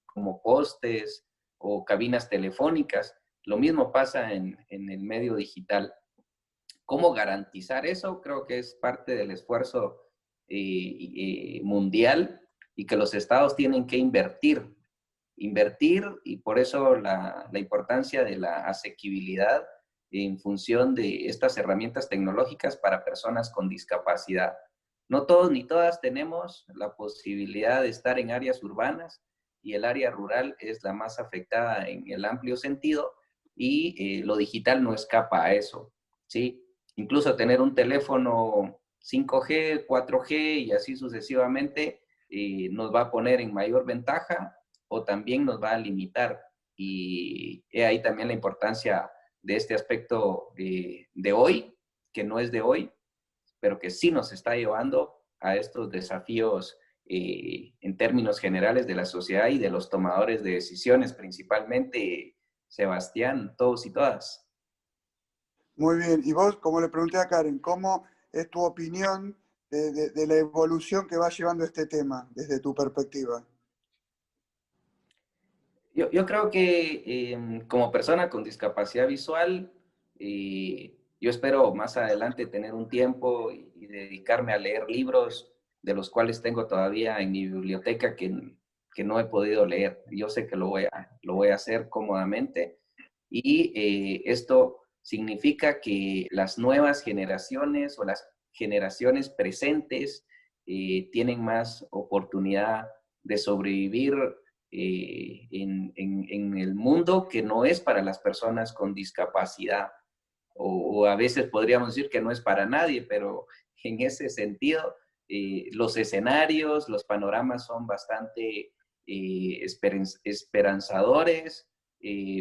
como postes o cabinas telefónicas. Lo mismo pasa en el medio digital. ¿Cómo garantizar eso? Creo que es parte del esfuerzo mundial y que los estados tienen que invertir, y por eso la importancia de la asequibilidad en función de estas herramientas tecnológicas para personas con discapacidad. No todos ni todas tenemos la posibilidad de estar en áreas urbanas, y el área rural es la más afectada en el amplio sentido, y lo digital no escapa a eso, ¿sí? Incluso tener un teléfono 5G, 4G y así sucesivamente nos va a poner en mayor ventaja o también nos va a limitar. Y ahí también la importancia de este aspecto de hoy, que no es de hoy, pero que sí nos está llevando a estos desafíos en términos generales de la sociedad y de los tomadores de decisiones, principalmente, Sebastián, todos y todas. Muy bien. Y vos, como le pregunté a Karen, ¿cómo es tu opinión de la evolución que va llevando este tema desde tu perspectiva? Yo creo que como persona con discapacidad visual, yo espero más adelante tener un tiempo y dedicarme a leer libros de los cuales tengo todavía en mi biblioteca que no he podido leer. Yo sé que lo voy a hacer cómodamente, y esto significa que las nuevas generaciones o las generaciones presentes tienen más oportunidad de sobrevivir en el mundo que no es para las personas con discapacidad, o a veces podríamos decir que no es para nadie, pero en ese sentido los escenarios, los panoramas son bastante esperanzadores,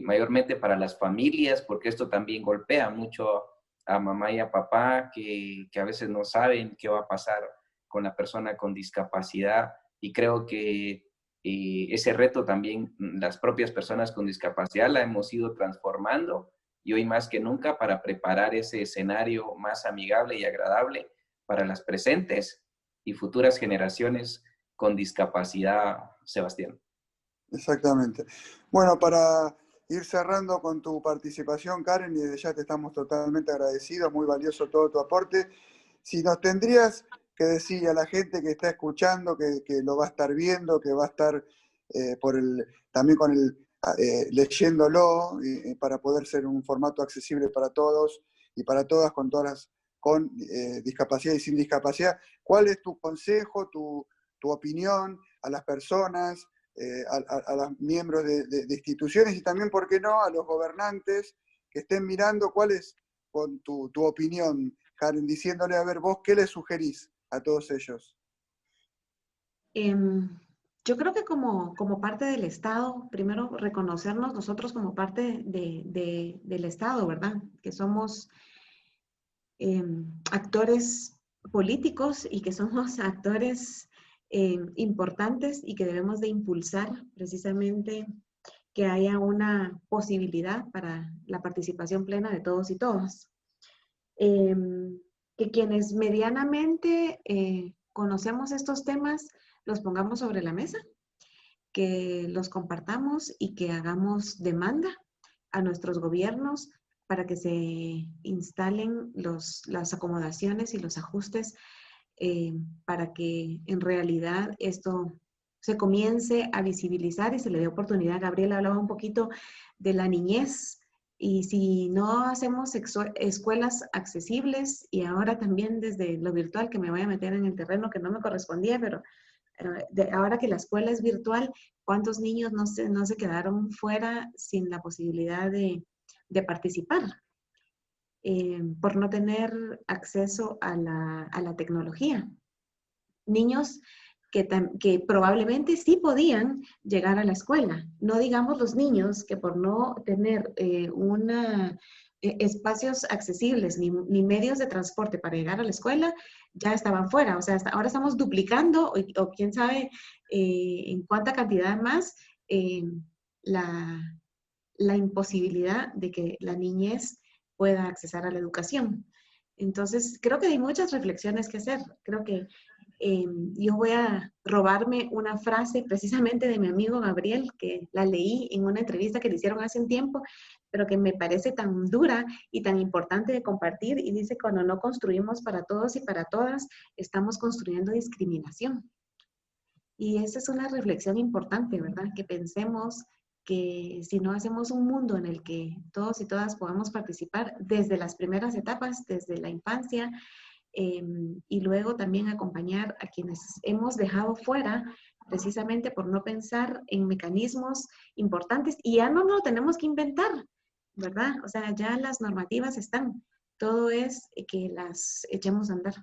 mayormente para las familias, porque esto también golpea mucho a mamá y a papá que a veces no saben qué va a pasar con la persona con discapacidad, y creo que ese reto también las propias personas con discapacidad la hemos ido transformando, y hoy más que nunca para preparar ese escenario más amigable y agradable para las presentes y futuras generaciones con discapacidad, Sebastián. Exactamente. Bueno, para ir cerrando con tu participación, Karen, y desde ya te estamos totalmente agradecidos, muy valioso todo tu aporte. Si nos tendrías que decir a la gente que está escuchando, que lo va a estar viendo, que va a estar también leyéndolo, para poder ser un formato accesible para todos y para todas, con discapacidad y sin discapacidad, ¿cuál es tu consejo, tu opinión a las personas, a los miembros de instituciones y también, ¿por qué no?, a los gobernantes que estén mirando? ¿Cuál es con tu opinión, Karen, diciéndole, a ver, vos, ¿qué le sugerís a todos ellos? Yo creo que como parte del Estado, primero reconocernos nosotros como parte del Estado, ¿verdad? Que somos actores políticos y que somos actores importantes y que debemos de impulsar precisamente que haya una posibilidad para la participación plena de todos y todas. Que quienes medianamente conocemos estos temas los pongamos sobre la mesa, que los compartamos y que hagamos demanda a nuestros gobiernos para que se instalen las acomodaciones y los ajustes para que en realidad esto se comience a visibilizar y se le dé oportunidad. Gabriela hablaba un poquito de la niñez, y si no hacemos escuelas accesibles, y ahora también desde lo virtual, que me voy a meter en el terreno que no me correspondía, pero ahora que la escuela es virtual, ¿cuántos niños no se quedaron fuera sin la posibilidad de participar? Por no tener acceso a la tecnología. Niños que probablemente sí podían llegar a la escuela. No digamos los niños que por no tener espacios accesibles ni medios de transporte para llegar a la escuela, ya estaban fuera. O sea, ahora estamos duplicando o quién sabe en cuánta cantidad más la imposibilidad de que la niñez pueda accesar a la educación. Entonces, creo que hay muchas reflexiones que hacer. Creo que yo voy a robarme una frase precisamente de mi amigo Gabriel, que la leí en una entrevista que le hicieron hace un tiempo, pero que me parece tan dura y tan importante de compartir, y dice: cuando no construimos para todos y para todas, estamos construyendo discriminación. Y esa es una reflexión importante, ¿verdad? Que pensemos que si no hacemos un mundo en el que todos y todas podamos participar desde las primeras etapas, desde la infancia, y luego también acompañar a quienes hemos dejado fuera precisamente por no pensar en mecanismos importantes, y ya no lo tenemos que inventar, ¿verdad? O sea, ya las normativas están, todo es que las echemos a andar.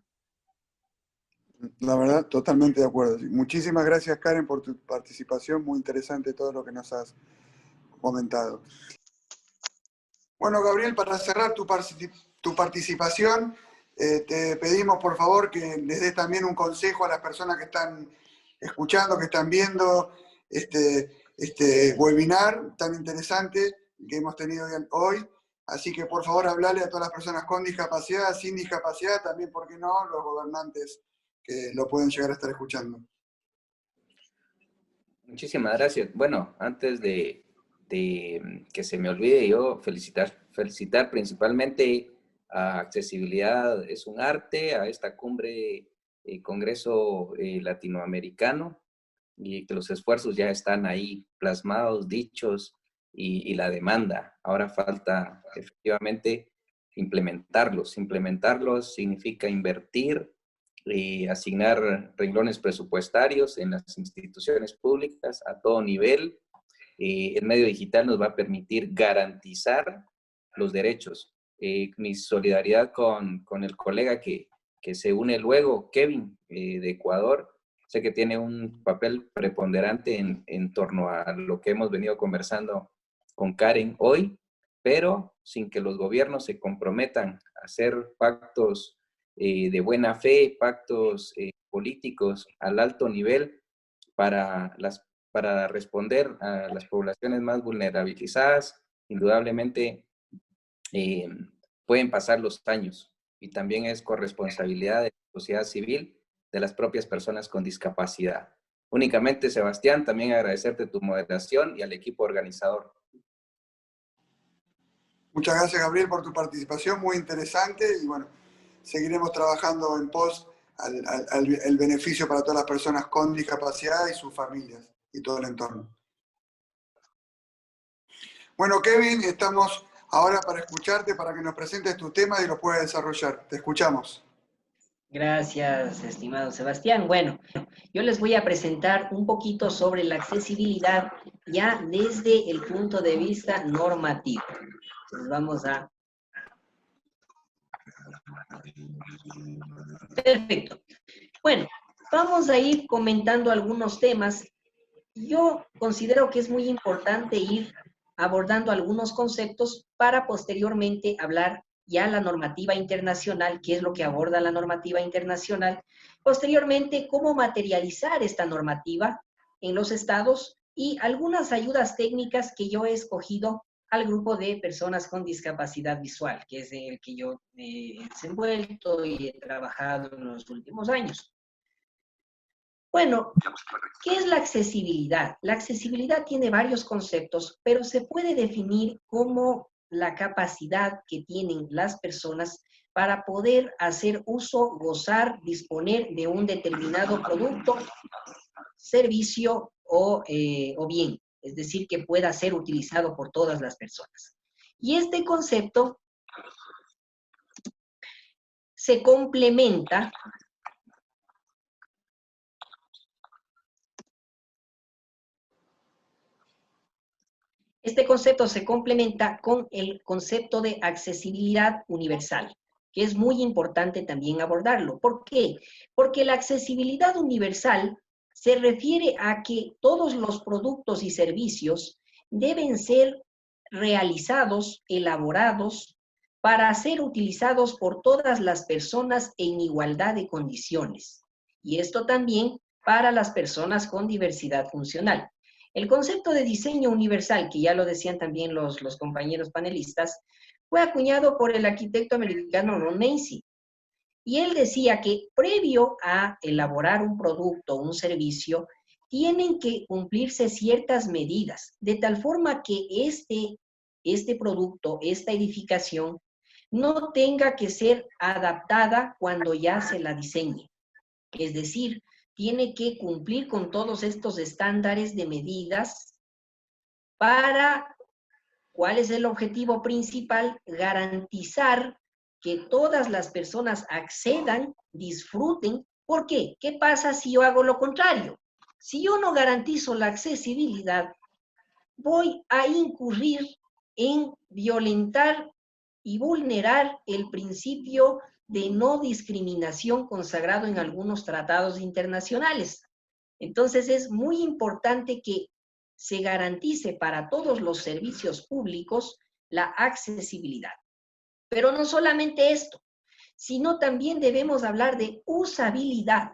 La verdad, totalmente de acuerdo. Muchísimas gracias, Karen, por tu participación. Muy interesante todo lo que nos has comentado. Bueno, Gabriel, para cerrar tu participación, te pedimos, por favor, que les des también un consejo a las personas que están escuchando, que están viendo este webinar tan interesante que hemos tenido hoy. Así que, por favor, hablale a todas las personas con discapacidad, sin discapacidad, también, ¿por qué no?, los gobernantes que lo pueden llegar a estar escuchando. Muchísimas gracias. Bueno, antes de que se me olvide, yo felicitar principalmente a Accesibilidad es un Arte, a esta cumbre, Congreso Latinoamericano, y que los esfuerzos ya están ahí plasmados, dichos, y la demanda. Ahora falta efectivamente implementarlos. Implementarlos significa invertir, asignar renglones presupuestarios en las instituciones públicas a todo nivel. El medio digital nos va a permitir garantizar los derechos. Mi solidaridad con el colega que se une luego, Kevin, de Ecuador. Sé que tiene un papel preponderante en torno a lo que hemos venido conversando con Karen hoy, pero sin que los gobiernos se comprometan a hacer pactos de buena fe, pactos políticos al alto nivel para responder a las poblaciones más vulnerabilizadas. Indudablemente pueden pasar los años, y también es corresponsabilidad de la sociedad civil, de las propias personas con discapacidad. Únicamente, Sebastián, también agradecerte tu moderación y al equipo organizador. Muchas gracias, Gabriel, por tu participación, muy interesante, y bueno, seguiremos trabajando en pos al beneficio para todas las personas con discapacidad y sus familias y todo el entorno. Bueno, Kevin, estamos ahora para escucharte, para que nos presentes tu tema y lo puedas desarrollar. Te escuchamos. Gracias, estimado Sebastián. Bueno, yo les voy a presentar un poquito sobre la accesibilidad ya desde el punto de vista normativo. Entonces vamos a... Perfecto. Bueno, vamos a ir comentando algunos temas. Yo considero que es muy importante ir abordando algunos conceptos para posteriormente hablar ya la normativa internacional, qué es lo que aborda la normativa internacional, posteriormente cómo materializar esta normativa en los estados y algunas ayudas técnicas que yo he escogido al grupo de personas con discapacidad visual, que es en el que yo me he desenvuelto y he trabajado en los últimos años. Bueno, ¿qué es la accesibilidad? La accesibilidad tiene varios conceptos, pero se puede definir como la capacidad que tienen las personas para poder hacer uso, gozar, disponer de un determinado producto, servicio o bien, es decir, que pueda ser utilizado por todas las personas. Y este concepto se complementa con el concepto de accesibilidad universal, que es muy importante también abordarlo. ¿Por qué? Porque la accesibilidad universal se refiere a que todos los productos y servicios deben ser realizados, elaborados, para ser utilizados por todas las personas en igualdad de condiciones. Y esto también para las personas con diversidad funcional. El concepto de diseño universal, que ya lo decían también los compañeros panelistas, fue acuñado por el arquitecto americano Ron Macy. Y él decía que previo a elaborar un producto o un servicio, tienen que cumplirse ciertas medidas, de tal forma que este producto, esta edificación, no tenga que ser adaptada cuando ya se la diseñe. Es decir, tiene que cumplir con todos estos estándares de medidas para, ¿cuál es el objetivo principal? Garantizar que todas las personas accedan, disfruten. ¿Por qué? ¿Qué pasa si yo hago lo contrario? Si yo no garantizo la accesibilidad, voy a incurrir en violentar y vulnerar el principio de no discriminación consagrado en algunos tratados internacionales. Entonces es muy importante que se garantice para todos los servicios públicos la accesibilidad. Pero no solamente esto, sino también debemos hablar de usabilidad.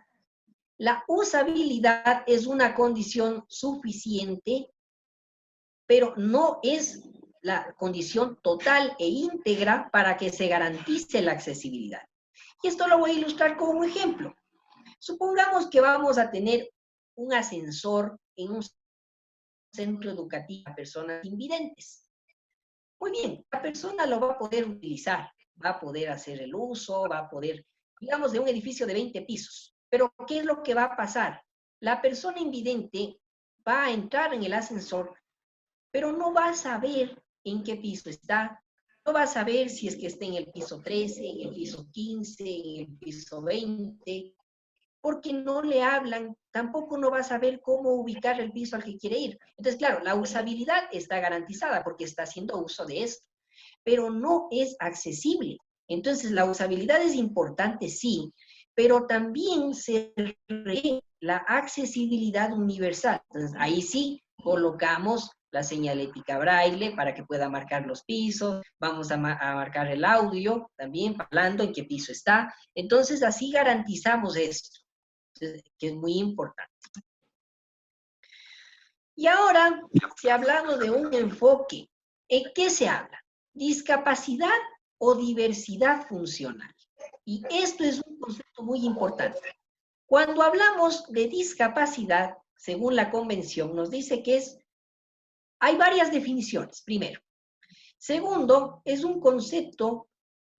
La usabilidad es una condición suficiente, pero no es la condición total e íntegra para que se garantice la accesibilidad. Y esto lo voy a ilustrar con un ejemplo. Supongamos que vamos a tener un ascensor en un centro educativo para personas invidentes. Muy bien, la persona lo va a poder utilizar, va a poder hacer el uso, va a poder, digamos, de un edificio de 20 pisos. Pero, ¿qué es lo que va a pasar? La persona invidente va a entrar en el ascensor, pero no va a saber en qué piso está, no va a saber si es que está en el piso 13, en el piso 15, en el piso 20, porque no le hablan, tampoco no va a saber cómo ubicar el piso al que quiere ir. Entonces, claro, la usabilidad está garantizada porque está haciendo uso de esto, pero no es accesible. Entonces, la usabilidad es importante, sí, pero también se requiere la accesibilidad universal. Entonces, ahí sí colocamos la señalética braille para que pueda marcar los pisos, vamos a marcar el audio también, hablando en qué piso está. Entonces, así garantizamos esto, que es muy importante. Y ahora, si hablamos de un enfoque, ¿en qué se habla? Discapacidad o diversidad funcional. Y esto es un concepto muy importante. Cuando hablamos de discapacidad, según la convención, nos dice que hay varias definiciones, primero. Segundo, es un concepto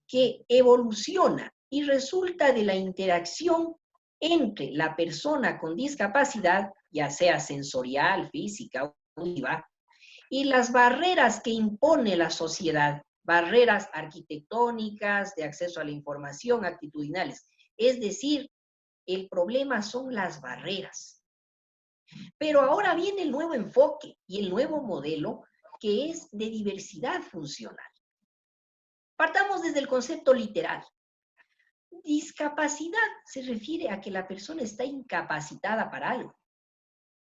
que evoluciona y resulta de la interacción entre la persona con discapacidad, ya sea sensorial, física o auditiva, y las barreras que impone la sociedad, barreras arquitectónicas, de acceso a la información, actitudinales. Es decir, el problema son las barreras. Pero ahora viene el nuevo enfoque y el nuevo modelo, que es de diversidad funcional. Partamos desde el concepto literal. Discapacidad se refiere a que la persona está incapacitada para algo.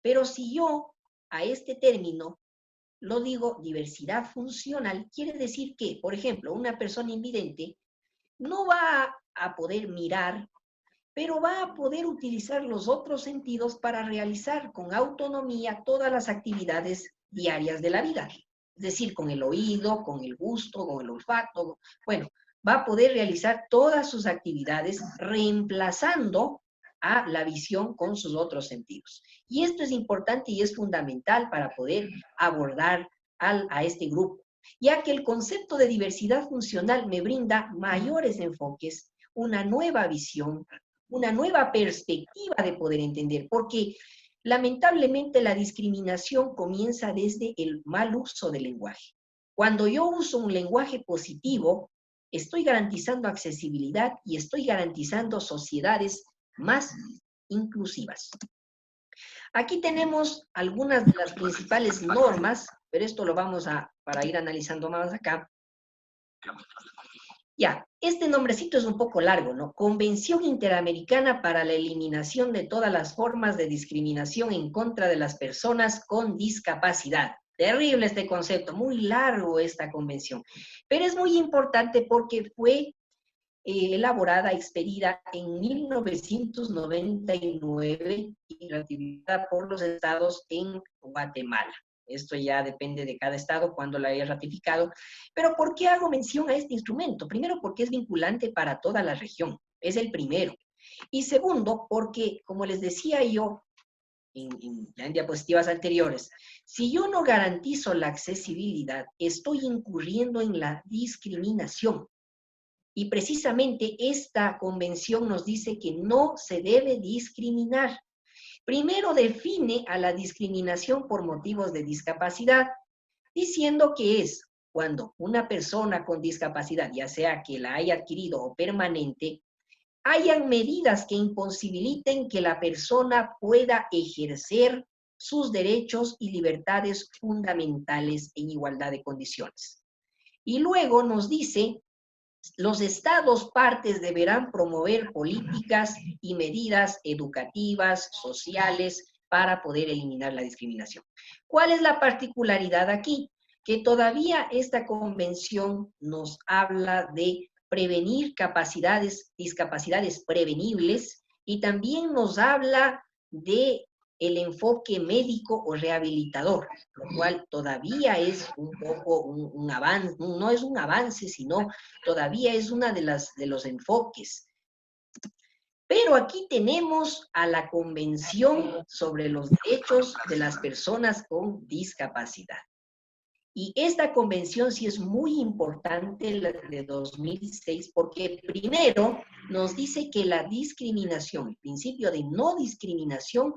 Pero si yo a este término lo digo diversidad funcional, quiere decir que, por ejemplo, una persona invidente no va a poder mirar, pero va a poder utilizar los otros sentidos para realizar con autonomía todas las actividades diarias de la vida. Es decir, con el oído, con el gusto, con el olfato. Bueno, va a poder realizar todas sus actividades reemplazando a la visión con sus otros sentidos. Y esto es importante y es fundamental para poder abordar a este grupo, ya que el concepto de diversidad funcional me brinda mayores enfoques, una nueva visión, una nueva perspectiva de poder entender, porque lamentablemente la discriminación comienza desde el mal uso del lenguaje. Cuando yo uso un lenguaje positivo, estoy garantizando accesibilidad y estoy garantizando sociedades más inclusivas. Aquí tenemos algunas de las principales normas, pero esto lo vamos para ir analizando más acá. Ya, este nombrecito es un poco largo, ¿no? Convención Interamericana para la Eliminación de todas las formas de discriminación en contra de las personas con discapacidad. Terrible este concepto, muy largo esta convención, pero es muy importante porque fue elaborada, expedida en 1999 y ratificada por los estados en Guatemala. Esto ya depende de cada estado cuando la haya ratificado. Pero ¿por qué hago mención a este instrumento? Primero, porque es vinculante para toda la región. Es el primero. Y segundo, porque, como les decía yo en diapositivas anteriores, si yo no garantizo la accesibilidad, estoy incurriendo en la discriminación. Y precisamente esta convención nos dice que no se debe discriminar. Primero define a la discriminación por motivos de discapacidad, diciendo que es cuando una persona con discapacidad, ya sea que la haya adquirido o permanente, hayan medidas que imposibiliten que la persona pueda ejercer sus derechos y libertades fundamentales en igualdad de condiciones. Y luego nos dice, los estados partes deberán promover políticas y medidas educativas, sociales, para poder eliminar la discriminación. ¿Cuál es la particularidad aquí? Que todavía esta convención nos habla de prevenir discapacidades prevenibles, y también nos habla de el enfoque médico o rehabilitador, lo cual todavía es un poco un avance, no es un avance, sino todavía es una de los enfoques. Pero aquí tenemos a la Convención sobre los Derechos de las Personas con Discapacidad. Y esta convención sí es muy importante, la de 2006, porque primero nos dice que la discriminación, el principio de no discriminación,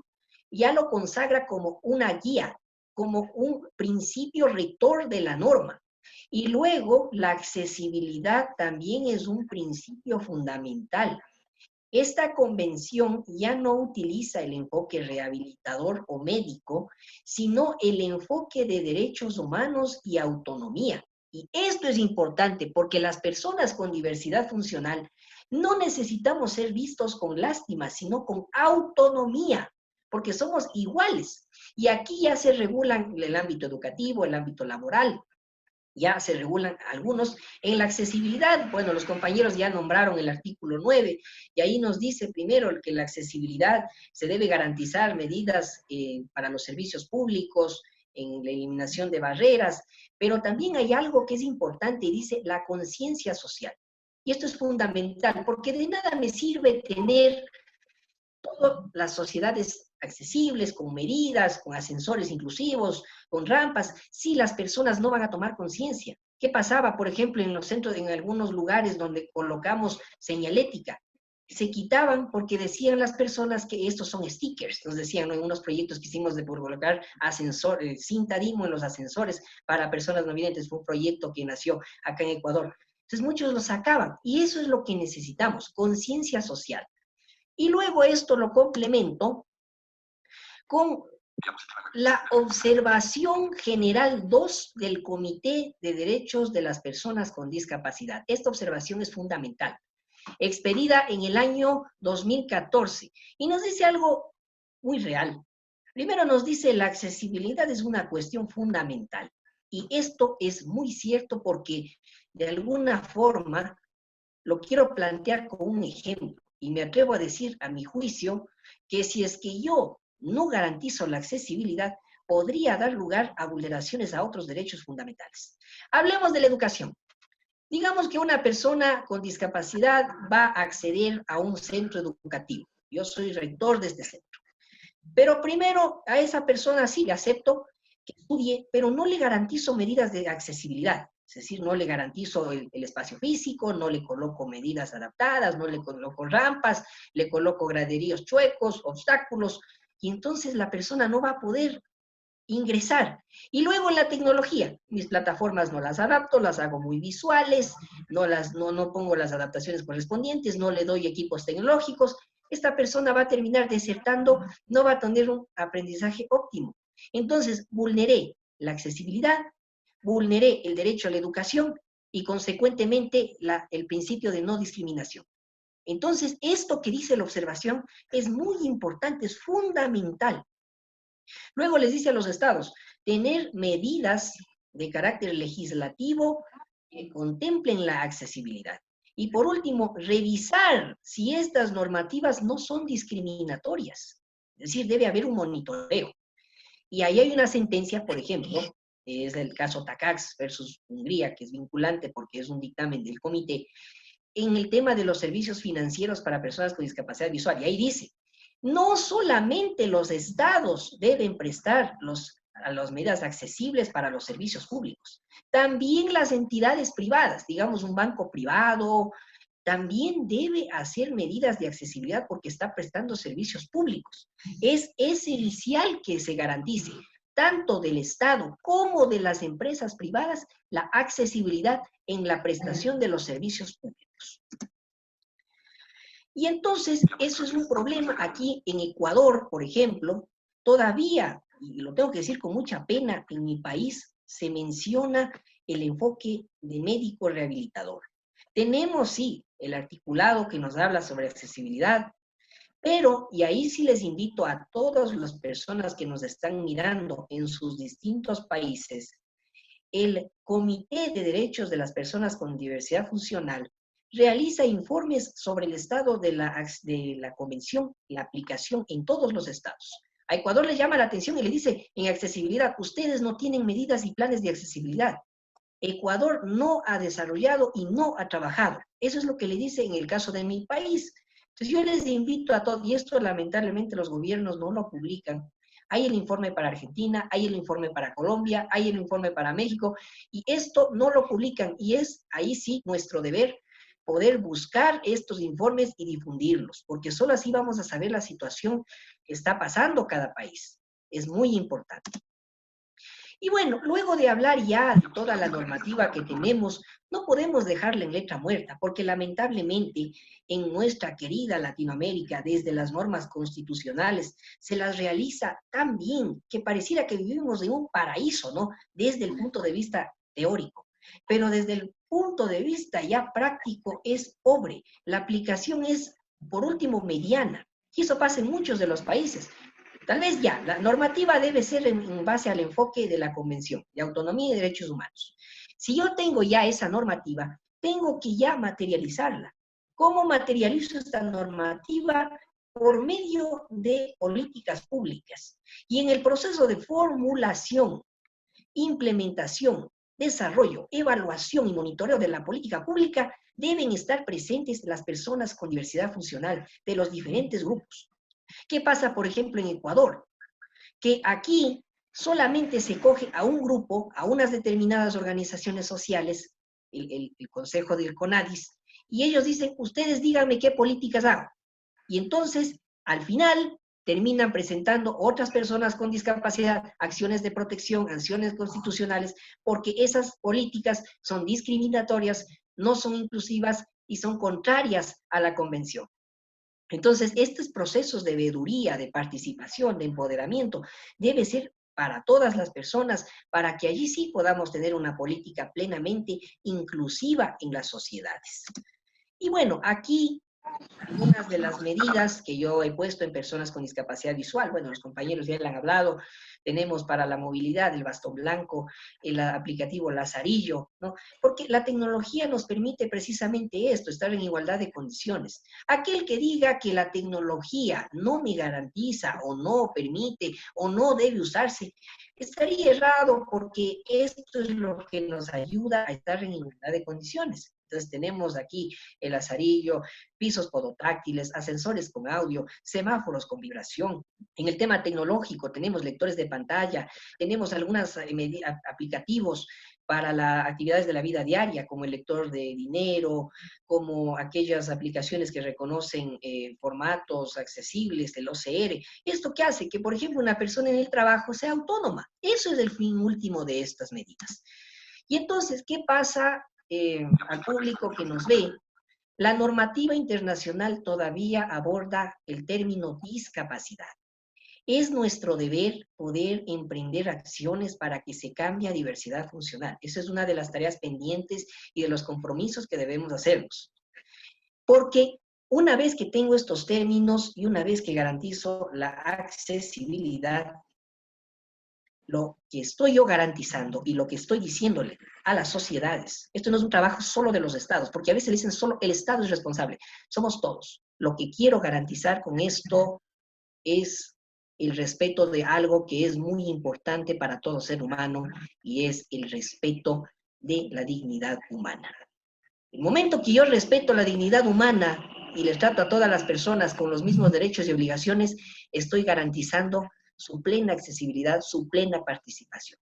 ya lo consagra como una guía, como un principio rector de la norma. Y luego la accesibilidad también es un principio fundamental. Esta convención ya no utiliza el enfoque rehabilitador o médico, sino el enfoque de derechos humanos y autonomía. Y esto es importante porque las personas con diversidad funcional no necesitamos ser vistos con lástima, sino con autonomía, porque somos iguales. Y aquí ya se regulan el ámbito educativo, el ámbito laboral, ya se regulan algunos. En la accesibilidad, bueno, los compañeros ya nombraron el artículo 9, y ahí nos dice primero que la accesibilidad se debe garantizar medidas para los servicios públicos, en la eliminación de barreras, pero también hay algo que es importante y dice la conciencia social. Y esto es fundamental, porque de nada me sirve tener todas las sociedades accesibles, con medidas, con ascensores inclusivos, con rampas, si las personas no van a tomar conciencia. ¿Qué pasaba, por ejemplo, en los centros, en algunos lugares donde colocamos señalética? Se quitaban porque decían las personas que estos son stickers. Nos decían, ¿no?, en unos proyectos que hicimos de colocar cinta Dimo en los ascensores para personas no videntes. Fue un proyecto que nació acá en Ecuador. Entonces muchos lo sacaban, y eso es lo que necesitamos, conciencia social. Y luego esto lo complemento con la observación general 2 del Comité de Derechos de las Personas con Discapacidad. Esta observación es fundamental, expedida en el año 2014, y nos dice algo muy real. Primero nos dice la accesibilidad es una cuestión fundamental, y esto es muy cierto porque de alguna forma lo quiero plantear con un ejemplo, y me atrevo a decir, a mi juicio, que si es que yo no garantizo la accesibilidad, podría dar lugar a vulneraciones a otros derechos fundamentales. Hablemos de la educación. Digamos que una persona con discapacidad va a acceder a un centro educativo. Yo soy rector de este centro. Pero primero a esa persona sí le acepto que estudie, pero no le garantizo medidas de accesibilidad. Es decir, no le garantizo el espacio físico, no le coloco medidas adaptadas, no le coloco rampas, le coloco graderíos chuecos, obstáculos, y entonces la persona no va a poder ingresar. Y luego en la tecnología, mis plataformas no las adapto, las hago muy visuales, no pongo las adaptaciones correspondientes, no le doy equipos tecnológicos. Esta persona va a terminar desertando, no va a tener un aprendizaje óptimo. Entonces, vulneré la accesibilidad, vulneré el derecho a la educación, y consecuentemente el principio de no discriminación. Entonces, esto que dice la observación es muy importante, es fundamental. Luego les dice a los estados, tener medidas de carácter legislativo que contemplen la accesibilidad. Y por último, revisar si estas normativas no son discriminatorias. Es decir, debe haber un monitoreo. Y ahí hay una sentencia, por ejemplo, es el caso Takacs versus Hungría, que es vinculante porque es un dictamen del comité, en el tema de los servicios financieros para personas con discapacidad visual. Y ahí dice, no solamente los estados deben prestar las medidas accesibles para los servicios públicos, también las entidades privadas, digamos un banco privado, también debe hacer medidas de accesibilidad porque está prestando servicios públicos. Es esencial que se garantice, tanto del Estado como de las empresas privadas, la accesibilidad en la prestación de los servicios públicos. Y entonces, eso es un problema aquí en Ecuador, por ejemplo, todavía, y lo tengo que decir con mucha pena, en mi país se menciona el enfoque de médico rehabilitador. Tenemos, sí, el articulado que nos habla sobre accesibilidad, pero, y ahí sí les invito a todas las personas que nos están mirando en sus distintos países, el Comité de Derechos de las Personas con Diversidad Funcional realiza informes sobre el estado de la convención, la aplicación en todos los estados. A Ecuador le llama la atención y le dice, en accesibilidad, ustedes no tienen medidas y planes de accesibilidad. Ecuador no ha desarrollado y no ha trabajado. Eso es lo que le dice en el caso de mi país. Entonces yo les invito a todos, y esto lamentablemente los gobiernos no lo publican. Hay el informe para Argentina, hay el informe para Colombia, hay el informe para México, y esto no lo publican, y es ahí sí nuestro deber poder buscar estos informes y difundirlos, porque solo así vamos a saber la situación que está pasando cada país. Es muy importante. Y bueno, luego de hablar ya de toda la normativa que tenemos, no podemos dejarla en letra muerta, porque lamentablemente en nuestra querida Latinoamérica, desde las normas constitucionales, se las realiza tan bien que pareciera que vivimos en un paraíso, ¿no? Desde el punto de vista teórico. Pero desde el punto de vista ya práctico es pobre. La aplicación es, por último, mediana. Y eso pasa en muchos de los países. Tal vez ya, la normativa debe ser en base al enfoque de la Convención de Autonomía y Derechos Humanos. Si yo tengo ya esa normativa, tengo que ya materializarla. ¿Cómo materializo esta normativa? Por medio de políticas públicas. Y en el proceso de formulación, implementación, desarrollo, evaluación y monitoreo de la política pública, deben estar presentes las personas con diversidad funcional de los diferentes grupos. ¿Qué pasa, por ejemplo, en Ecuador? Que aquí solamente se coge a un grupo, a unas determinadas organizaciones sociales, el Consejo del CONADIS, y ellos dicen, ustedes díganme qué políticas hago. Y entonces, al final, terminan presentando otras personas con discapacidad, acciones de protección, acciones constitucionales, porque esas políticas son discriminatorias, no son inclusivas y son contrarias a la Convención. Entonces, estos procesos de veeduría, de participación, de empoderamiento, debe ser para todas las personas, para que allí sí podamos tener una política plenamente inclusiva en las sociedades. Y bueno, aquí algunas de las medidas que yo he puesto en personas con discapacidad visual, bueno, los compañeros ya le han hablado, tenemos para la movilidad el bastón blanco, el aplicativo Lazarillo, ¿no? Porque la tecnología nos permite precisamente esto, estar en igualdad de condiciones. Aquel que diga que la tecnología no me garantiza o no permite o no debe usarse, estaría errado porque esto es lo que nos ayuda a estar en igualdad de condiciones. Entonces tenemos aquí el Lazarillo, pisos podotráctiles, ascensores con audio, semáforos con vibración. En el tema tecnológico tenemos lectores de pantalla, tenemos algunos aplicativos para las actividades de la vida diaria, como el lector de dinero, como aquellas aplicaciones que reconocen formatos accesibles del OCR. ¿Esto qué hace? Que, por ejemplo, una persona en el trabajo sea autónoma. Eso es el fin último de estas medidas. Y entonces, ¿qué pasa al público que nos ve? La normativa internacional todavía aborda el término discapacidad. Es nuestro deber poder emprender acciones para que se cambie a diversidad funcional. Esa es una de las tareas pendientes y de los compromisos que debemos hacernos. Porque una vez que tengo estos términos y una vez que garantizo la accesibilidad, lo que estoy yo garantizando y lo que estoy diciéndole a las sociedades, esto no es un trabajo solo de los estados, porque a veces dicen solo el estado es responsable, somos todos. Lo que quiero garantizar con esto es el respeto de algo que es muy importante para todo ser humano y es el respeto de la dignidad humana. El momento que yo respeto la dignidad humana y les trato a todas las personas con los mismos derechos y obligaciones, estoy garantizando su plena accesibilidad, su plena participación.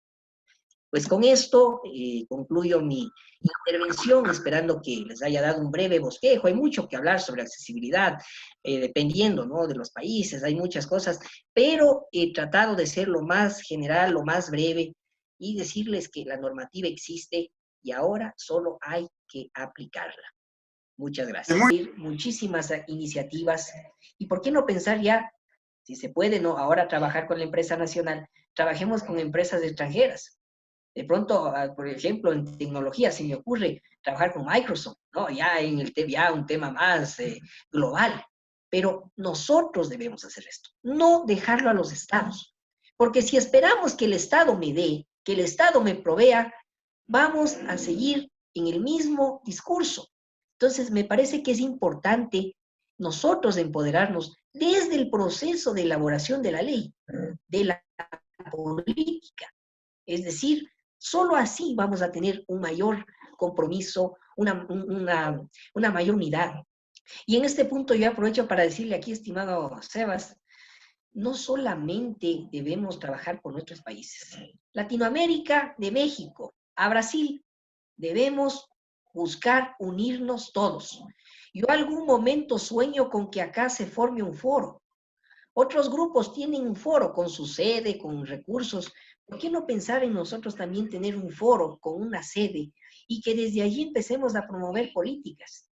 Pues con esto concluyo mi intervención, esperando que les haya dado un breve bosquejo. Hay mucho que hablar sobre accesibilidad, dependiendo, ¿no?, de los países, hay muchas cosas, pero he tratado de ser lo más general, lo más breve, y decirles que la normativa existe y ahora solo hay que aplicarla. Muchas gracias. Muchísimas iniciativas, y por qué no pensar ya, si se puede, ¿no?, ahora trabajar con la empresa nacional, trabajemos con empresas extranjeras. De pronto, por ejemplo, en tecnología se me ocurre trabajar con Microsoft, ¿no? Ya en ya un tema más global. Pero nosotros debemos hacer esto, no dejarlo a los estados. Porque si esperamos que el Estado me dé, que el Estado me provea, vamos a seguir en el mismo discurso. Entonces, me parece que es importante nosotros empoderarnos desde el proceso de elaboración de la ley, de la política. Es decir, solo así vamos a tener un mayor compromiso, una mayor unidad. Y en este punto yo aprovecho para decirle aquí, estimado Sebas, no solamente debemos trabajar con nuestros países. Latinoamérica, de México a Brasil, debemos buscar unirnos todos. Yo algún momento sueño con que acá se forme un foro. Otros grupos tienen un foro con su sede, con recursos. ¿Por qué no pensar en nosotros también tener un foro con una sede y que desde allí empecemos a promover políticas?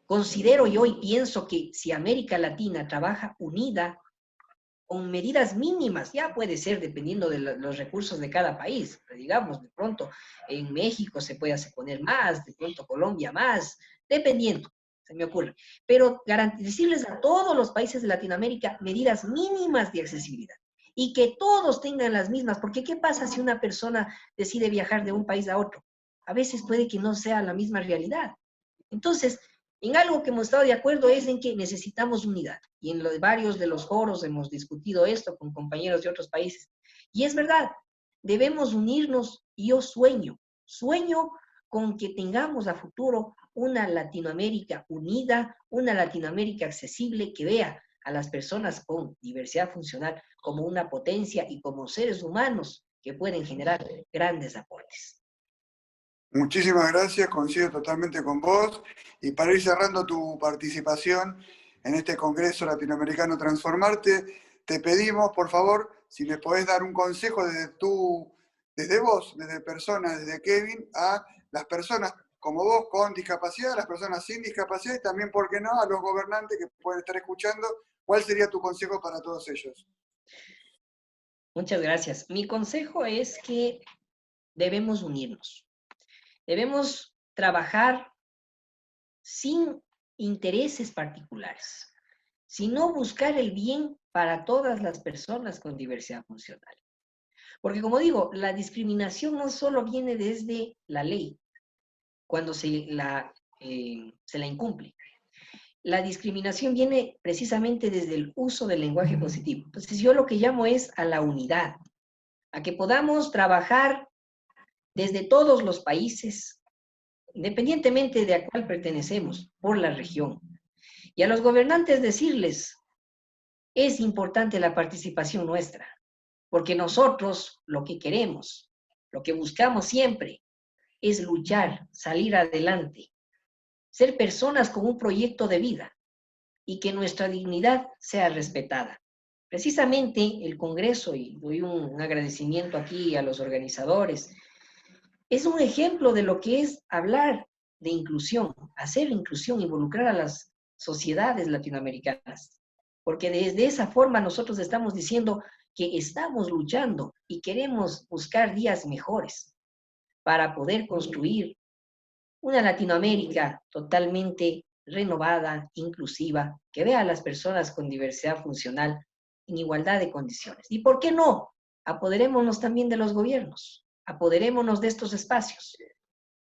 Considero yo y pienso que si América Latina trabaja unida, con medidas mínimas, ya puede ser dependiendo de los recursos de cada país, digamos, de pronto en México se puede poner más, de pronto Colombia más, dependiendo, se me ocurre. Pero decirles a todos los países de Latinoamérica medidas mínimas de accesibilidad y que todos tengan las mismas, porque ¿qué pasa si una persona decide viajar de un país a otro? A veces puede que no sea la misma realidad. Entonces, en algo que hemos estado de acuerdo es en que necesitamos unidad. Y en varios de los foros hemos discutido esto con compañeros de otros países. Y es verdad, debemos unirnos y yo sueño con que tengamos a futuro una Latinoamérica unida, una Latinoamérica accesible que vea a las personas con diversidad funcional como una potencia y como seres humanos que pueden generar grandes aportes. Muchísimas gracias, coincido totalmente con vos. Y para ir cerrando tu participación en este Congreso Latinoamericano Transformarte, te pedimos, por favor, si me podés dar un consejo desde vos, desde persona, desde Kevin, a las personas como vos con discapacidad, a las personas sin discapacidad y también, ¿por qué no?, a los gobernantes que pueden estar escuchando. ¿Cuál sería tu consejo para todos ellos? Muchas gracias. Mi consejo es que debemos unirnos. Debemos trabajar sin intereses particulares, sino buscar el bien para todas las personas con diversidad funcional. Porque como digo, la discriminación no solo viene desde la ley, cuando se la incumple. La discriminación viene precisamente desde el uso del lenguaje positivo. Entonces yo lo que llamo es a la unidad, a que podamos trabajar desde todos los países, independientemente de a cuál pertenecemos, por la región. Y a los gobernantes decirles, es importante la participación nuestra, porque nosotros lo que queremos, lo que buscamos siempre, es luchar, salir adelante, ser personas con un proyecto de vida y que nuestra dignidad sea respetada. Precisamente el Congreso, y doy un agradecimiento aquí a los organizadores, es un ejemplo de lo que es hablar de inclusión, hacer inclusión, involucrar a las sociedades latinoamericanas. porque desde esa forma nosotros estamos diciendo que estamos luchando y queremos buscar días mejores para poder construir una Latinoamérica totalmente renovada, inclusiva, que vea a las personas con diversidad funcional en igualdad de condiciones. ¿Y por qué no? Apoderémonos también de los gobiernos, apoderémonos de estos espacios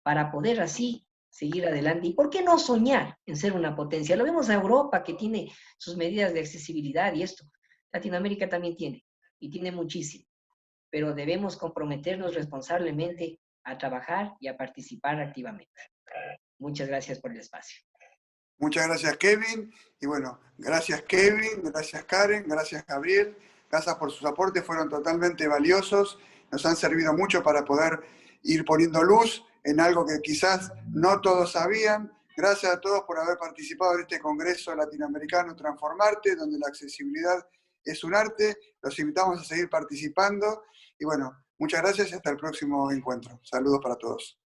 para poder así seguir adelante. ¿Y por qué no soñar en ser una potencia? Lo vemos a Europa, que tiene sus medidas de accesibilidad y esto. Latinoamérica también tiene, y tiene muchísimo. Pero debemos comprometernos responsablemente a trabajar y a participar activamente. Muchas gracias por el espacio. Muchas gracias, Kevin. Y bueno, gracias, Kevin, gracias, Karen, gracias, Gabriel. Gracias por sus aportes, fueron totalmente valiosos. Nos han servido mucho para poder ir poniendo luz en algo que quizás no todos sabían. Gracias a todos por haber participado en este Congreso Latinoamericano Transformarte, donde la accesibilidad es un arte. Los invitamos a seguir participando. Y bueno, muchas gracias y hasta el próximo encuentro. Saludos para todos.